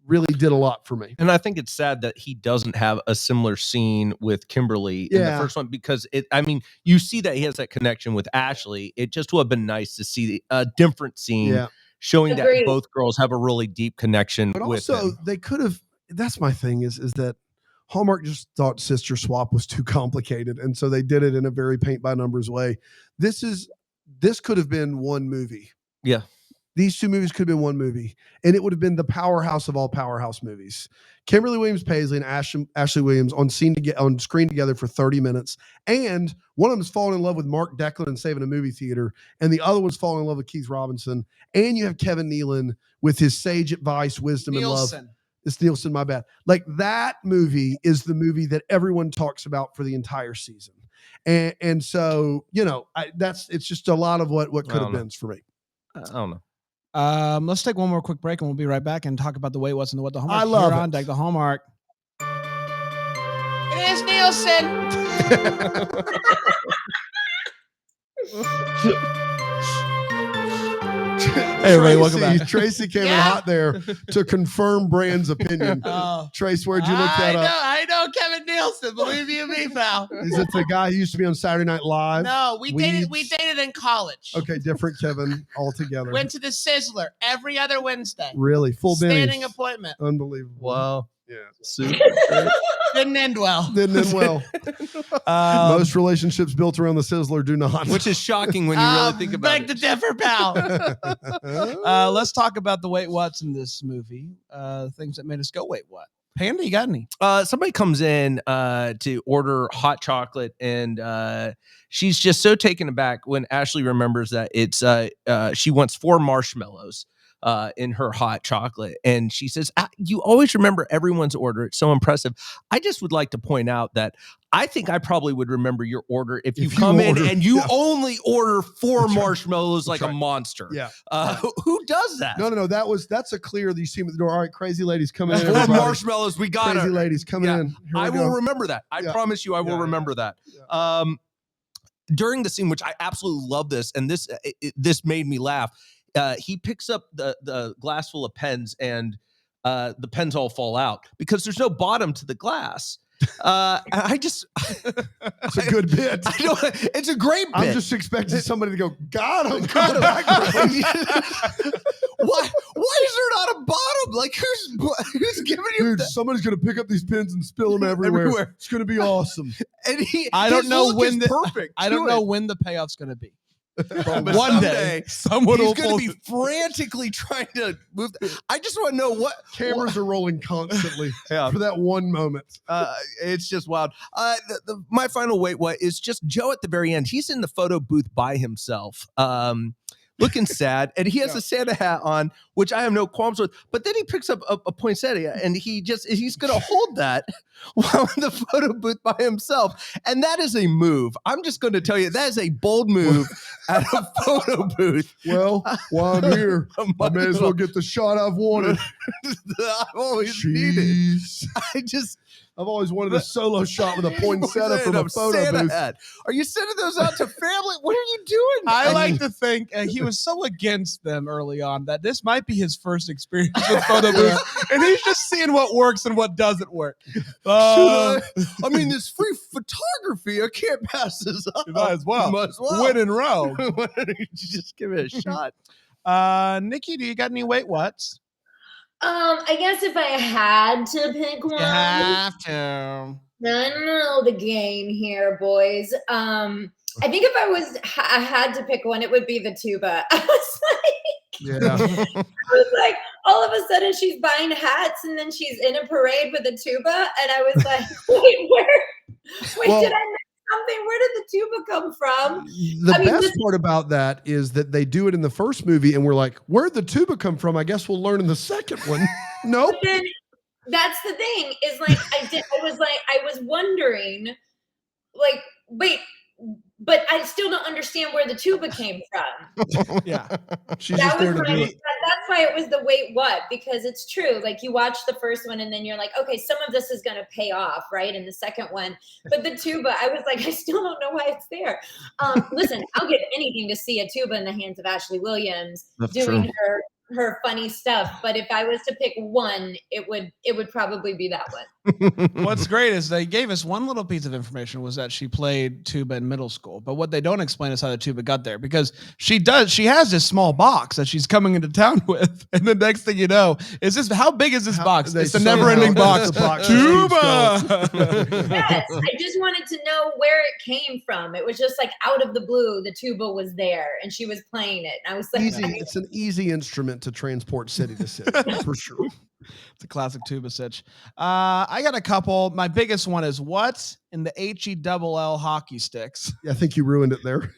really did a lot for me. And I think it's sad that he doesn't have a similar scene with Kimberly in the first one, because you see that he has that connection with Ashley. It just would have been nice to see a different scene showing that both girls have a really deep connection. But with also him. They could have, that's my thing is that Hallmark just thought Sister Swap was too complicated. And so they did it in a very paint by numbers way. This could have been one movie. Yeah. These two movies could have been one movie, and it would have been the powerhouse of all powerhouse movies. Kimberly Williams Paisley and Ashley Williams on screen together for 30 minutes. And one of them is falling in love with Mark Declan and saving a movie theater, and the other one's falling in love with Keith Robinson. And you have Kevin Nealon with his sage advice, wisdom, and love. It's Nielsen, my bad. Like that movie is the movie that everyone talks about for the entire season. And so, it's just a lot of what could have been for me. I don't know. Let's take one more quick break, and we'll be right back and talk about the Wait What's and the What the Hallmark. I love Here it. on Deck the Hallmark. It is Nielsen. Hey, Ray, welcome back. Tracy came in hot there to confirm Brand's opinion. Trace, where'd you look that up? I know Kevin Nielsen. Believe you me, pal. Is it the guy who used to be on Saturday Night Live? No, we dated in college. Okay, different Kevin altogether. Went to the Sizzler every other Wednesday. Really? Full standing bennies. Appointment. Unbelievable. Wow. Yeah. Super. Didn't end well. Didn't end well. Most relationships built around the Sizzler do not. Which is shocking when you really think about it. Beg to differ, pal. Let's talk about the Wait What's in this movie. Things that made us go, wait, what? Panda, you got any? Somebody comes in to order hot chocolate, and she's just so taken aback when Ashley remembers that it's she wants 4 marshmallows in her hot chocolate. And she says, you always remember everyone's order. It's so impressive. I just would like to point out that I think I probably would remember your order if you come in and you only order 4 marshmallows like a monster. Yeah. Who does that? No. That's a clear that you see him at the door. All right, crazy ladies coming in. 4 marshmallows. We got crazy ladies coming in. I will remember that. I promise you I will remember that. Yeah. During the scene, which I absolutely love this, and this made me laugh. He picks up the glass full of pens, and the pens all fall out because there's no bottom to the glass. It's a good bit. It's a great bit. I'm just expecting somebody to go, got him. Why is there not a bottom? Like who's giving you? Dude, somebody's gonna pick up these pens and spill them everywhere. It's gonna be awesome. And I don't know when perfect. I don't know when the payoff's gonna be. But one day, someone he's going to be frantically trying to move. I just want to know what cameras are rolling constantly for that one moment. It's just wild. My final wait, what is just Joe at the very end. He's in the photo booth by himself. Looking sad, and he has a Santa hat on, which I have no qualms with. But then he picks up a poinsettia, and he's going to hold that while in the photo booth by himself, and that is a move. I'm just going to tell you that is a bold move at a photo booth. Well, while I'm here, I may as well get the shot I've wanted. I've always needed. I've always wanted a solo shot with a poinsettia from a photo Santa booth. Hat. Are you sending those out to family? What are you doing? I like to think he was so against them early on that this might be his first experience with photo booths, and he's just seeing what works and what doesn't work. I mean, this free photography. I can't pass this up. You might as well. Win in row. Just give it a shot. Nikki, do you got any wait what's? I guess if I had to pick one, you have to. I don't know the game here, boys. I think if I had to pick one, it would be the tuba. I was like, all of a sudden she's buying hats, and then she's in a parade with a tuba, and I was like, did I miss something? Where did the tuba come from? The best part about that is that they do it in the first movie, and we're like, where'd the tuba come from? I guess we'll learn in the second one. Nope. Then that's the thing, is like I was wondering, like, wait, but I still don't understand where the tuba came from. Yeah. She's just there to do it. That's why it was the wait what, because it's true. Like, you watch the first one and then you're like, okay, some of this is going to pay off, right? In the second one. But the tuba, I was like, I still don't know why it's there. Listen, I'll give anything to see a tuba in the hands of Ashley Williams doing her funny stuff. But if I was to pick one, it would probably be that one. What's great is they gave us one little piece of information, was that she played tuba in middle school. But what they don't explain is how the tuba got there, because she has this small box that she's coming into town with. And the next thing you know is how big is this box? It's a never-ending box. Tuba. Yes, I just wanted to know where it came from. It was just like out of the blue, the tuba was there and she was playing it. And I was like, it's an easy instrument to transport city to city, for sure. It's a classic tuba sitch. I got a couple. My biggest one is what in the HELL hockey sticks. Yeah, I think you ruined it there.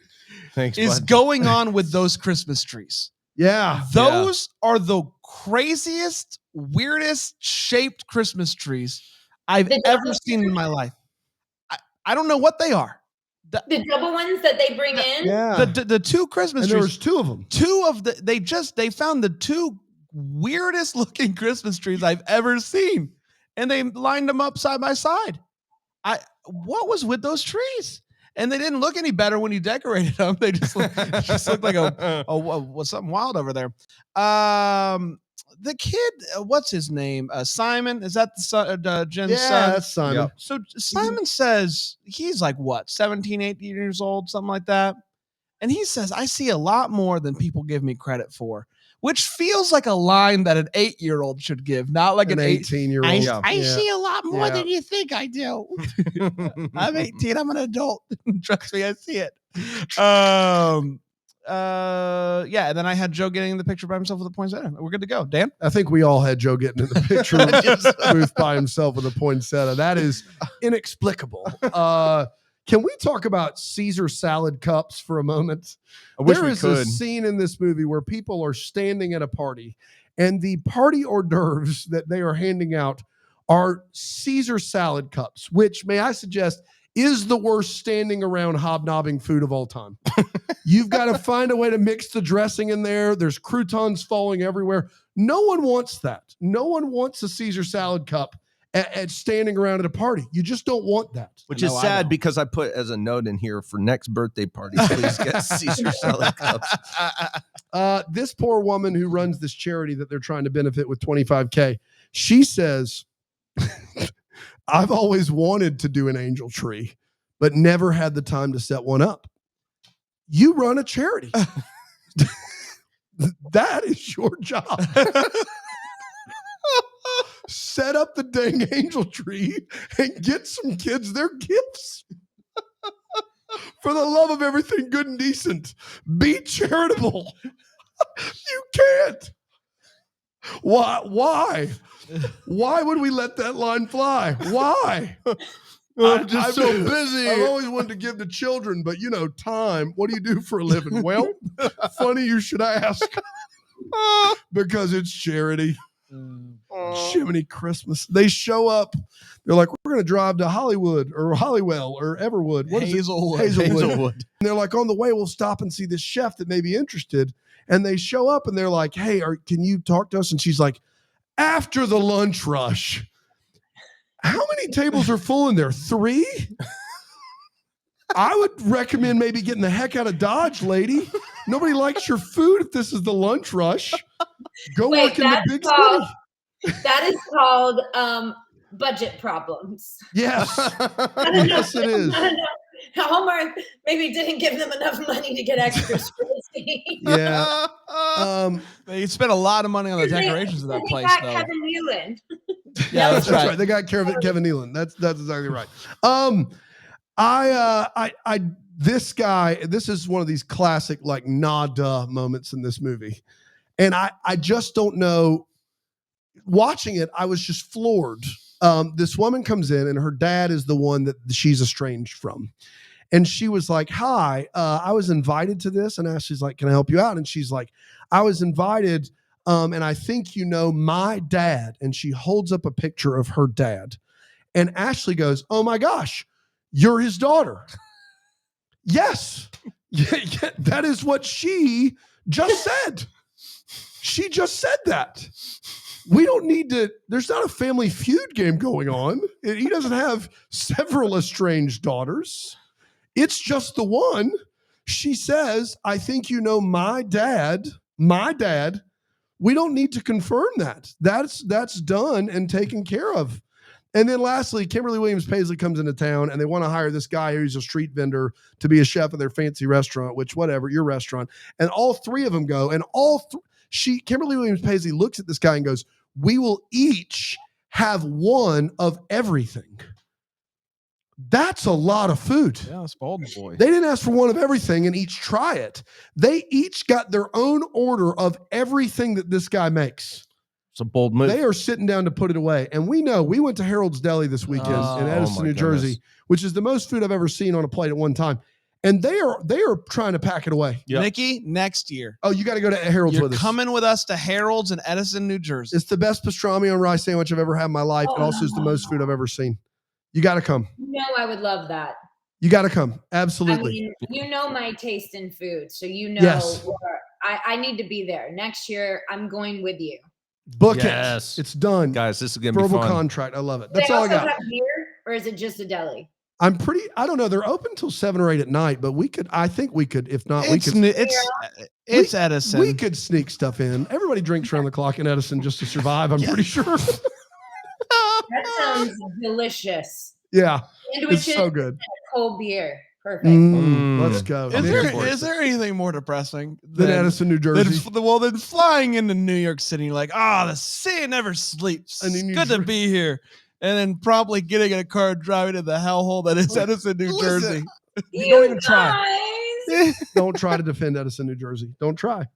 Thanks. Is going on with those Christmas trees? Yeah. Those are the craziest, weirdest shaped Christmas trees I've ever seen in my life. I don't know what they are. The double ones that they bring in? Yeah. The two Christmas trees. There was two of them. They found the two weirdest looking Christmas trees I've ever seen. And they lined them up side by side. What was with those trees? And they didn't look any better when you decorated them. They just looked like something wild over there. The kid, what's his name? Simon. Is that Jen's son? Yeah, that's Simon. Yep. So Simon says he's like what, 17, 18 years old, something like that. And he says, I see a lot more than people give me credit for, which feels like a line that an 8-year-old should give, not like an 18-year-old. I see a lot more than you think I do. I'm 18. I'm an adult. Trust me, I see it. Yeah, and then I had Joe getting the picture by himself with a poinsettia. We're good to go. Dan? I think we all had Joe getting in the picture booth by himself with a poinsettia. That is inexplicable. Can we talk about Caesar salad cups for a moment? There is a scene in this movie where people are standing at a party, and the party hors d'oeuvres that they are handing out are Caesar salad cups, which, may I suggest, is the worst standing around hobnobbing food of all time. You've got to find a way to mix the dressing in there. There's croutons falling everywhere. No one wants that. No one wants a Caesar salad cup at standing around at a party. You just don't want that. Which is sad because I put as a note in here for next birthday party, please get Caesar salad cups. This poor woman who runs this charity that they're trying to benefit with $25K, she says, I've always wanted to do an angel tree, but never had the time to set one up. You run a charity. That is your job. Set up the dang angel tree and get some kids their gifts. For the love of everything good and decent, be charitable. You can't. Why? Why would we let that line fly? Why? I'm just so busy. I've always wanted to give to children, but time. What do you do for a living? Well, funny you should ask. Because it's charity. Jiminy Christmas. They show up. They're like, we're going to drive to Hollywood or Hollywell or Everwood. What is Hazelwood. it? Hazelwood. And they're like, on the way, we'll stop and see this chef that may be interested. And they show up and they're like, hey, can you talk to us? And she's like, after the lunch rush. How many tables are full in there? 3? I would recommend maybe getting the heck out of Dodge, lady. Nobody likes your food if this is the lunch rush. Go work in the big city. That is called budget problems. Yes. Yes, it is. Hallmark maybe didn't give them enough money to get extras for this scene. Yeah. They spent a lot of money on the decorations of that place, though. Kevin Nealon. Yeah, that's right. They got Kevin Nealon. That's exactly right. This guy, this is one of these classic like nah-duh moments in this movie. And I just don't know. Watching it, I was just floored. This woman comes in and her dad is the one that she's estranged from. And she was like, hi, I was invited to this. And Ashley's like, can I help you out? And she's like, I was invited. And I think my dad. And she holds up a picture of her dad. And Ashley goes, oh my gosh, you're his daughter. Yes. Yeah, that is what she just said. She just said that. We don't need to, there's not a Family Feud game going on. He doesn't have several estranged daughters. It's just the one. She says, I think my dad. We don't need to confirm that. That's done and taken care of. And then lastly, Kimberly Williams Paisley comes into town and they want to hire this guy who's a street vendor to be a chef of their fancy restaurant, which whatever, your restaurant. And all 3 of them go, and Kimberly Williams Paisley looks at this guy and goes, we will each have one of everything. That's a lot of food. Yeah, it's bold, boy. They didn't ask for one of everything and each try it. They each got their own order of everything that this guy makes. It's a bold move. They are sitting down to put it away. And we went to Harold's Deli this weekend in Edison, New Jersey, which is the most food I've ever seen on a plate at one time. And they are trying to pack it away. Yep. Nikki, next year. Oh, you got to go to Harold's with us. You're coming with us to Harold's in Edison, New Jersey. It's the best pastrami on rice sandwich I've ever had in my life. And also is the most food I've ever seen. You got to come. I would love that. You got to come. I Absolutely. mean, you know my taste in food, so you know Yes. where I need to be there. Next year, I'm going with you. Book Yes. it. It's done. Guys, this is going to be Verbal fun. contract. I love it. Do That's they all I also got. have beer, or is it just a deli? I don't know. They're open till 7 or 8 at night, but I think we could, if not, we could. It's Edison. We could sneak stuff in. Everybody drinks around the clock in Edison just to survive. I'm pretty sure. That sounds delicious. Yeah. Sandwiches, it's so good. Cold beer. Perfect. Let's go. Is there anything more depressing than Edison, New Jersey? Than flying into New York City, like, the city never sleeps. It's good to be here. And then probably getting in a car and driving to the hellhole that is Edison, New Jersey. Don't even try. Don't try to defend Edison, New Jersey. Don't try.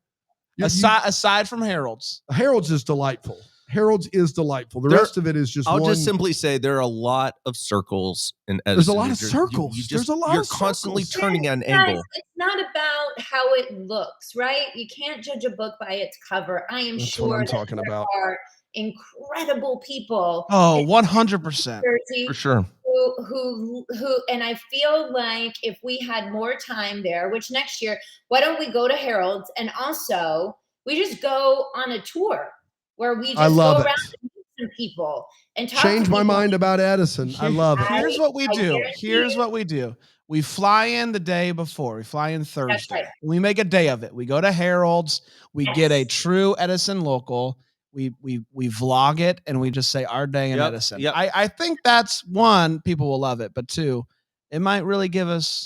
Aside from Harold's. Harold's is delightful. Harold's is delightful. The rest of it is just I'll just simply say there are a lot of circles in Edison. There's a lot of circles. You're constantly turning at an angle. It's not about how it looks, right? You can't judge a book by its cover. I am That's sure what I'm that talking about. are incredible people. Oh, 100%. For sure. Who, and I feel like if we had more time there, which next year, why don't we go to Harold's and also we just go on a tour where we just go around and meet some people and talk change to my people. mind about Edison. I love it. Here's what we do. We fly in the day before. We fly in Thursday. Right. We make a day of it. We go to Harold's. We get a true Edison local. We vlog it and we just say our day in Edison. Yep. I think that's one, people will love it, but two, it might really give Edison.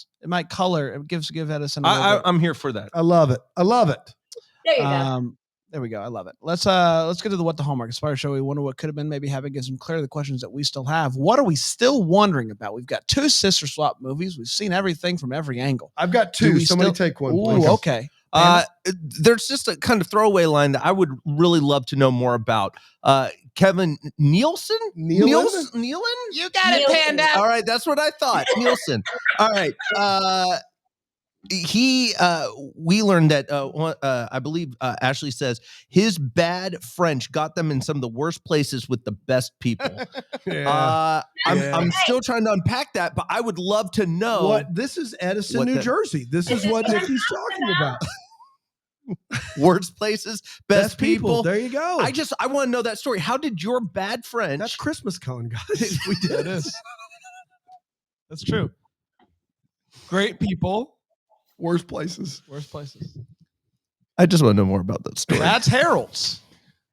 I'm here for that. I love it. There you go. There we go. I love it. Let's get to the What the Hallmark Inspired show. We wonder what could have been, maybe having get some clear the questions that we still have. What are we still wondering about? We've got 2 sister swap movies. We've seen everything from every angle. I've got 2. Somebody take one. Ooh, okay. There's just a kind of throwaway line that I would really love to know more about. Kevin Nielsen? Nealon? You got it, Panda. All right, that's what I thought. Nielsen. All right. We learned that I believe Ashley says his bad French got them in some of the worst places with the best people. I'm still trying to unpack that, but I would love to know what this is. Edison, New Jersey. This is what Nikki's talking about. Worst places, best people. There you go. I want to know that story. How did your bad French? That's Christmas con, guys. We did. It is. That's true. Great people. Worst places. I just want to know more about that story. That's Harold's.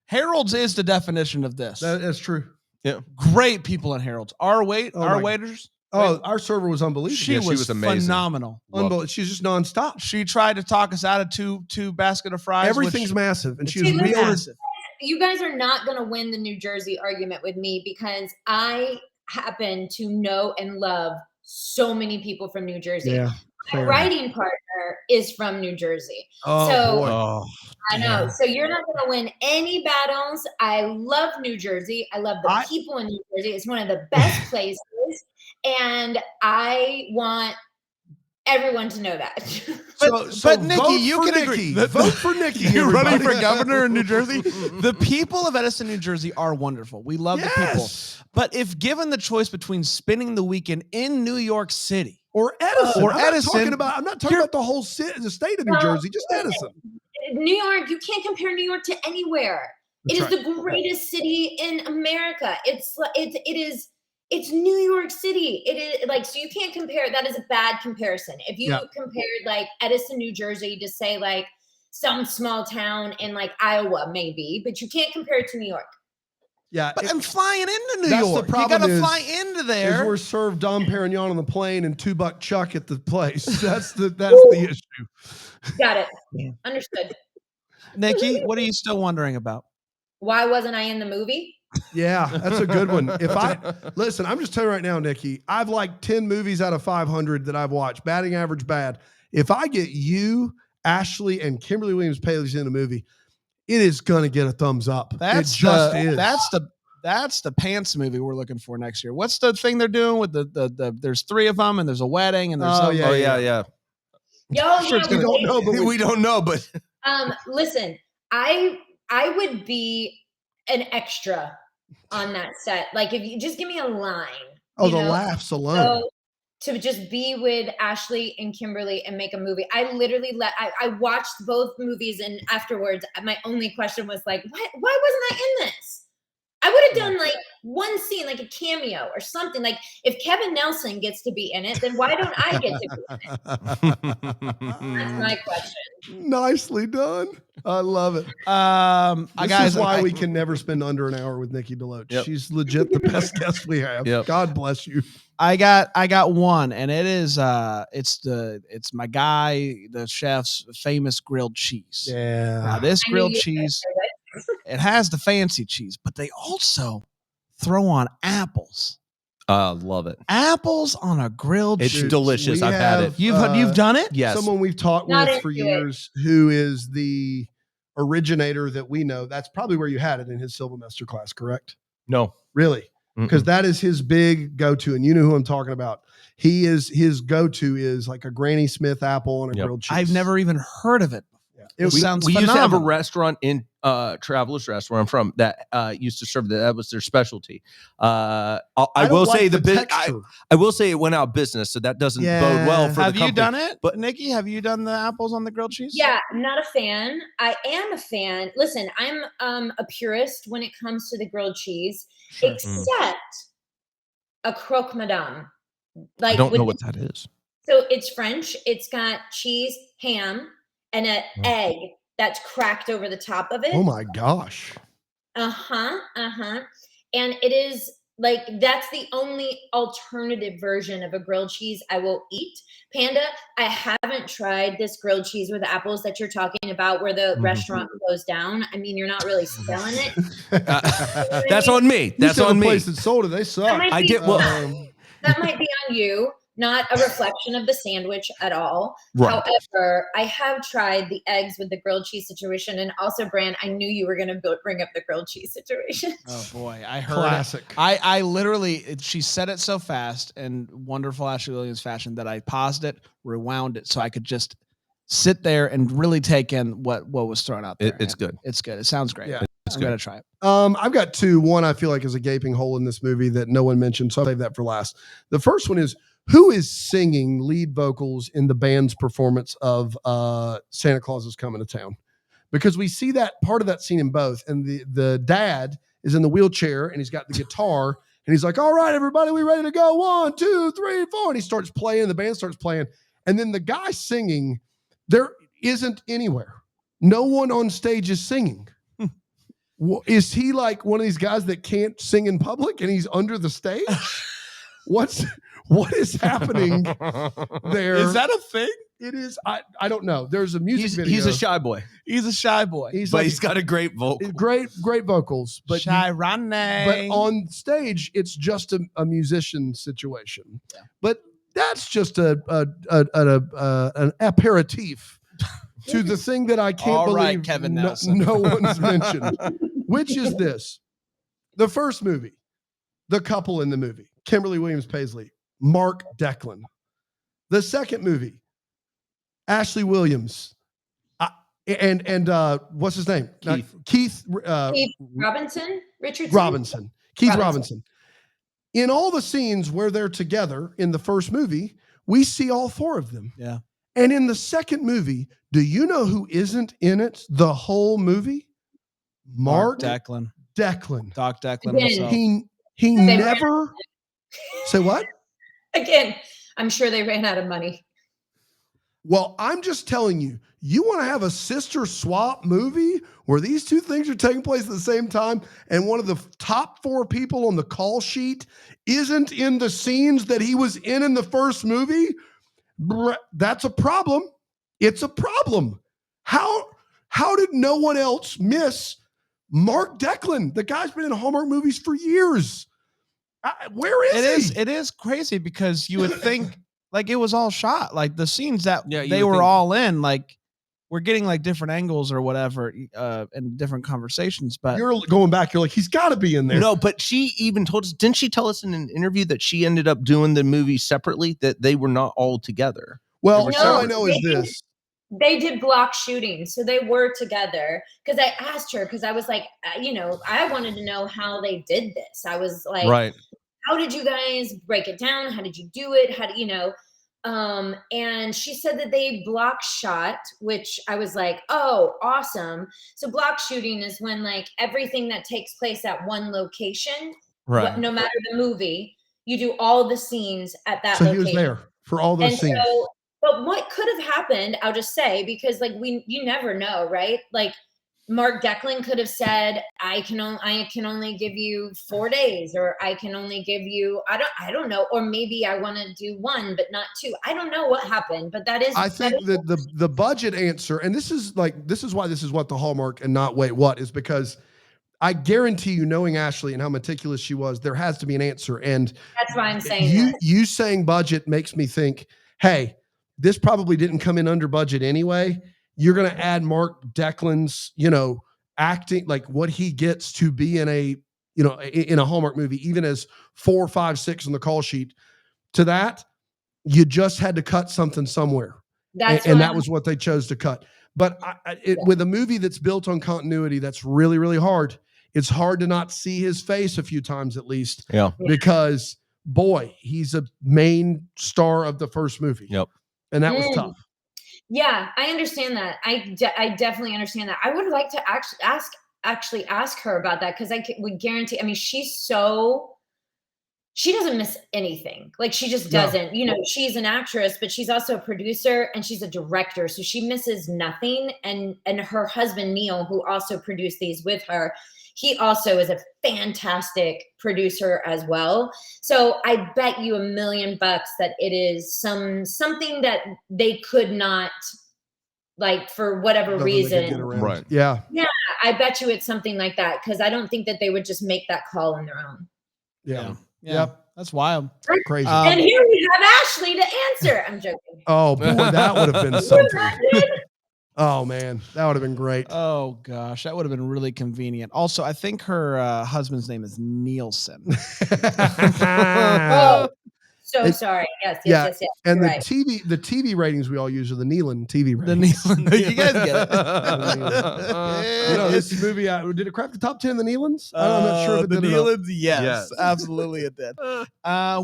Harold's is the definition of this. That's true. Yeah. Great people in Harold's. Our waiters. Our server was unbelievable. She was amazing. Phenomenal. Unbelievable. She's just nonstop. She tried to talk us out of two basket of fries. Everything's massive, and she was massive. You guys are not going to win the New Jersey argument with me because I happen to know and love so many people from New Jersey. Yeah. My writing partner is from New Jersey. Boy. I know. So you're not going to win any battles. I love New Jersey. I love the people in New Jersey. It's one of the best places. And I want everyone to know that. But Nikki, you can agree. Vote for Nikki. You're running for governor in New Jersey. The people of Edison, New Jersey are wonderful. We love the people. But if given the choice between spending the weekend in New York City or Edison, I'm not talking about the whole city, the state of New Jersey, just Edison. New York, you can't compare New York to anywhere. It is the greatest city in America. It's New York City. It is like, so you can't compare. That is a bad comparison. If you compared like Edison, New Jersey to say like some small town in like Iowa, maybe, but you can't compare it to New York. Yeah. But I'm flying into New York. You got to fly into there. We're served Dom Perignon on the plane and $2 Chuck at the place. That's the issue. Got it. Yeah. Understood. Nikki, what are you still wondering about? Why wasn't I in the movie? Yeah, that's a good one. Listen, I'm just telling you right now, Nikki, I've like 10 movies out of 500 that I've watched, batting average bad. If I get you, Ashley, and Kimberly Williams-Paley in a movie, it is going to get a thumbs up. That's the pants movie we're looking for next year. What's the thing they're doing with the there's 3 of them and there's a wedding and there's yeah. We don't know, but listen, I would be an extra on that set. Like if you just give me a line. The laughs alone. to just be with Ashley and Kimberly and make a movie. I literally I watched both movies, and afterwards my only question was like, why wasn't I in this? I would have done like one scene, like a cameo or something. Like if Kevin Nelson gets to be in it, then why don't I get to be in it? That's my question. Nicely done. I love it. This is why we can never spend under an hour with Nikki DeLoach. Yep. She's legit the best guest we have. Yep. God bless you. I got one, and it is it's my guy, the chef's famous grilled cheese. Yeah. Now this grilled cheese, it has the fancy cheese, but they also throw on apples. Love it. Apples on a grilled cheese. It's delicious. I've had it. You've done it? Yes. Someone we've talked with for years who is the originator that we know. That's probably where you had it, in his Sylvester class, correct? No. Really? Because that is his big go-to, and you know who I'm talking about. His go-to is like a Granny Smith apple on a grilled cheese. I've never even heard of it. Yeah. It sounds we phenomenal. used to have a restaurant in Travelers Rest, where I'm from, that used to serve that was their specialty. I will say I will say it went out of business, so that doesn't bode well for the company. Have you done it? But Nikki, have you done the apples on the grilled cheese? Yeah, I'm not a fan. I am a fan. Listen, I'm a purist when it comes to the grilled cheese, except a croque madame. Like, I don't know what that is. So it's French. It's got cheese, ham, and an egg that's cracked over the top of it. Oh my gosh. And it is like, that's the only alternative version of a grilled cheese I will eat. Panda, I haven't tried this grilled cheese with apples that you're talking about, where the restaurant closed down. I mean, you're not really selling it. That's on me. That's on me. The place that sold it, they suck. I get well. That might be on you. Not a reflection of the sandwich at all. Right. However, I have tried the eggs with the grilled cheese situation. And also, Bran, I knew you were going to bring up the grilled cheese situation. Oh, boy. I heard Classic. I literally, she said it so fast in wonderful Ashley Williams fashion that I paused it, rewound it, so I could just sit there and really take in what was thrown out there. It's good. It's good. It sounds great. Yeah. I'm going to try it. I've got two. One I feel like is a gaping hole in this movie that no one mentioned, so I'll save that for last. The first one is, who is singing lead vocals in the band's performance of Santa Claus is Coming to Town? Because we see that part of that scene in both, and the dad is in the wheelchair and he's got the guitar and he's like, all right, everybody, we ready to go? 1, 2, 3, 4. And he starts playing, the band starts playing. And then the guy singing, there isn't anywhere. No one on stage is singing. Is he like one of these guys that can't sing in public and he's under the stage? What is happening there? Is that a thing? It is. I don't know. There's a music video. He's a shy boy. He's a shy boy. But he's got a great vocal. Great vocals. But shy running. But on stage, it's just a musician situation. Yeah. But that's just an aperitif to the thing that I can't believe Kevin Nelson. No one's mentioned, which is this. The first movie, the couple in the movie, Kimberly Williams Paisley, Mark Declan. The second movie, Ashley Williams, and what's his name? Keith Robinson? Keith Robinson. In all the scenes where they're together in the first movie, we see all four of them. Yeah. And in the second movie, do you know who isn't in it the whole movie? Mark Declan. Doc Declan himself. He never say what? Again, I'm sure they ran out of money. Well, I'm just telling you, you want to have a sister swap movie where these two things are taking place at the same time, and one of the top 4 people on the call sheet isn't in the scenes that he was in the first movie? That's a problem. It's a problem. How did no one else miss Mark Declan? The guy's been in Hallmark movies for years. Where is he? It is crazy because you would think like it was all shot, like the scenes that they were think all in, like we're getting like different angles or whatever, and different conversations. But you're going back, you're like, he's got to be in there. No, but she even told us, didn't she tell us in an interview that she ended up doing the movie separately, that they were not all together? Well, all I know is this. They did block shooting, so they were together. Because I asked her, because I was like, I wanted to know how they did this. I was like, right. how did you guys break it down? How did you do it? How do you know? And she said that they block shot, which I was like, oh, awesome. So block shooting is when like everything that takes place at one location, no matter the movie, you do all the scenes at that location. He was there for all those scenes. So, but what could have happened, I'll just say, because like you never know, right? Like Mark Declan could have said, I can only give you 4 days, or I can only give you, I don't know, or maybe I want to do 1 but not 2. I don't know what happened, but that is, I think that the budget answer, and this is why this is what the Hallmark and not Wait What is, because I guarantee you, knowing Ashley and how meticulous she was, there has to be an answer. And that's why I'm saying you saying budget makes me think, hey, this probably didn't come in under budget anyway. You're going to add Mark Declan's, acting, like what he gets to be in a Hallmark movie, even as 4, 5, 6 on the call sheet. To that, you just had to cut something somewhere. And that was what they chose to cut. But with a movie that's built on continuity, that's really, really hard. It's hard to not see his face a few times at least. Yeah. Because, boy, he's a main star of the first movie. Yep. And that was tough. Yeah, I understand that. I definitely understand that. I would like to actually ask her about that, because I would guarantee, I mean, she doesn't miss anything. Like she just doesn't, she's an actress, but she's also a producer and she's a director. So she misses nothing. And her husband, Neil, who also produced these with her, he also is a fantastic producer as well. So I bet you $1 million that it is something that they could not, like, for whatever reason. Right. Yeah. Yeah. I bet you it's something like that, because I don't think that they would just make that call on their own. Yeah. Yep. That's wild. Crazy. And here we have Ashley to answer. I'm joking. Oh boy, that would have been something. Oh man, that would have been great. Oh gosh, that would have been really convenient. Also, I think her husband's name is Nielsen. Sorry. Yes. And the TV ratings we all use are the Nealon TV ratings. You guys get it. This movie, did it crack the top 10 of the Nealons? I'm not sure if it the did. Nealons, yes, absolutely it did.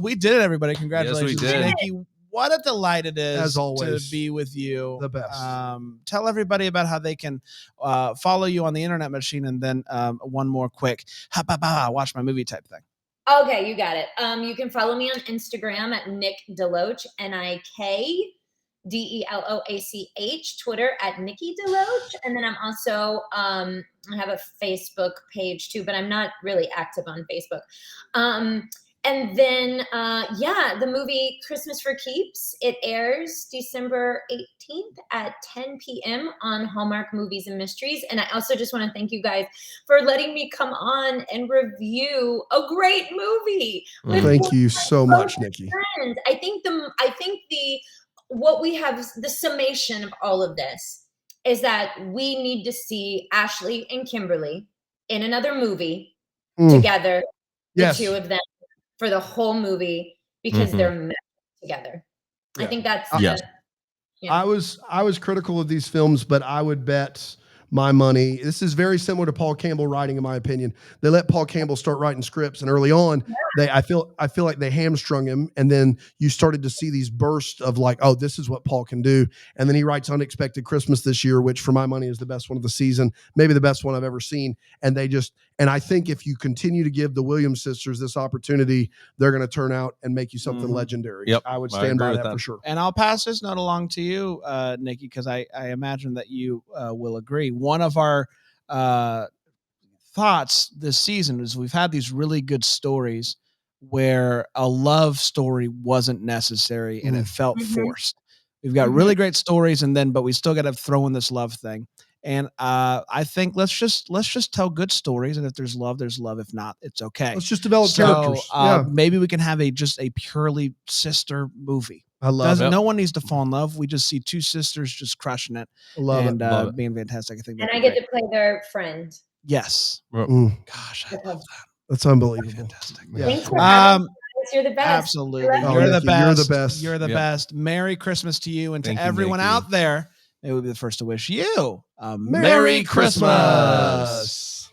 We did it, everybody. Congratulations, yes, we did. Nikki. What a delight it is, as always, to be with you. The best. Tell everybody about how they can follow you on the internet machine, and then one more quick watch my movie type thing. Okay, you got it. You can follow me on Instagram at Nick DeLoach, NIKDELOACH, Twitter at Nikki DeLoach, and then I'm also I have a Facebook page too, but I'm not really active on Facebook. And then, the movie Christmas for Keeps, it airs December 18th at 10 p.m. on Hallmark Movies and Mysteries. And I also just want to thank you guys for letting me come on and review a great movie. Thank you so much, Nikki. Friends. I think what we have, the summation of all of this is that we need to see Ashley and Kimberly in another movie together, the two of them, for the whole movie, because they're met together. Yeah. I think that's I was critical of these films, but I would bet my money. This is very similar to Paul Campbell writing, in my opinion. They let Paul Campbell start writing scripts, and early on, I feel like they hamstrung him, and then you started to see these bursts of like, oh, this is what Paul can do. And then he writes Unexpected Christmas this year, which for my money is the best one of the season, maybe the best one I've ever seen. And I think if you continue to give the Williams sisters this opportunity, they're going to turn out and make you something legendary. Yep. I would stand by that for sure. And I'll pass this note along to you, Nikki, because I imagine that you will agree. One of our thoughts this season is we've had these really good stories where a love story wasn't necessary and it felt forced. We've got really great stories, but we still got to throw in this love thing. And I think let's just tell good stories, and if there's love, there's love. If not, it's okay. Let's just develop characters. Maybe we can have just a purely sister movie. I love it. No one needs to fall in love. We just see two sisters just crushing it. Love it. Being fantastic. I think. And I get to play their friend. Yes. Gosh, I love that. That's unbelievable. Fantastic. Yeah. Thanks for having me. You're the best. Absolutely. You're the best. You're the best. You're the best. Merry Christmas to you, and to everyone out there. It would be the first to wish you a Merry Christmas.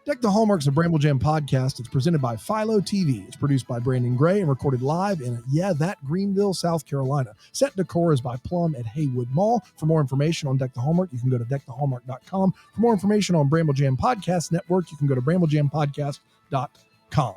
Deck the Hallmark's a Bramble Jam podcast. It's presented by Philo TV. It's produced by Brandon Gray and recorded live in, Greenville, South Carolina. Set decor is by Plum at Haywood Mall. For more information on Deck the Hallmark, you can go to deckthehallmark.com. For more information on Bramble Jam Podcast Network, you can go to bramblejampodcast.com.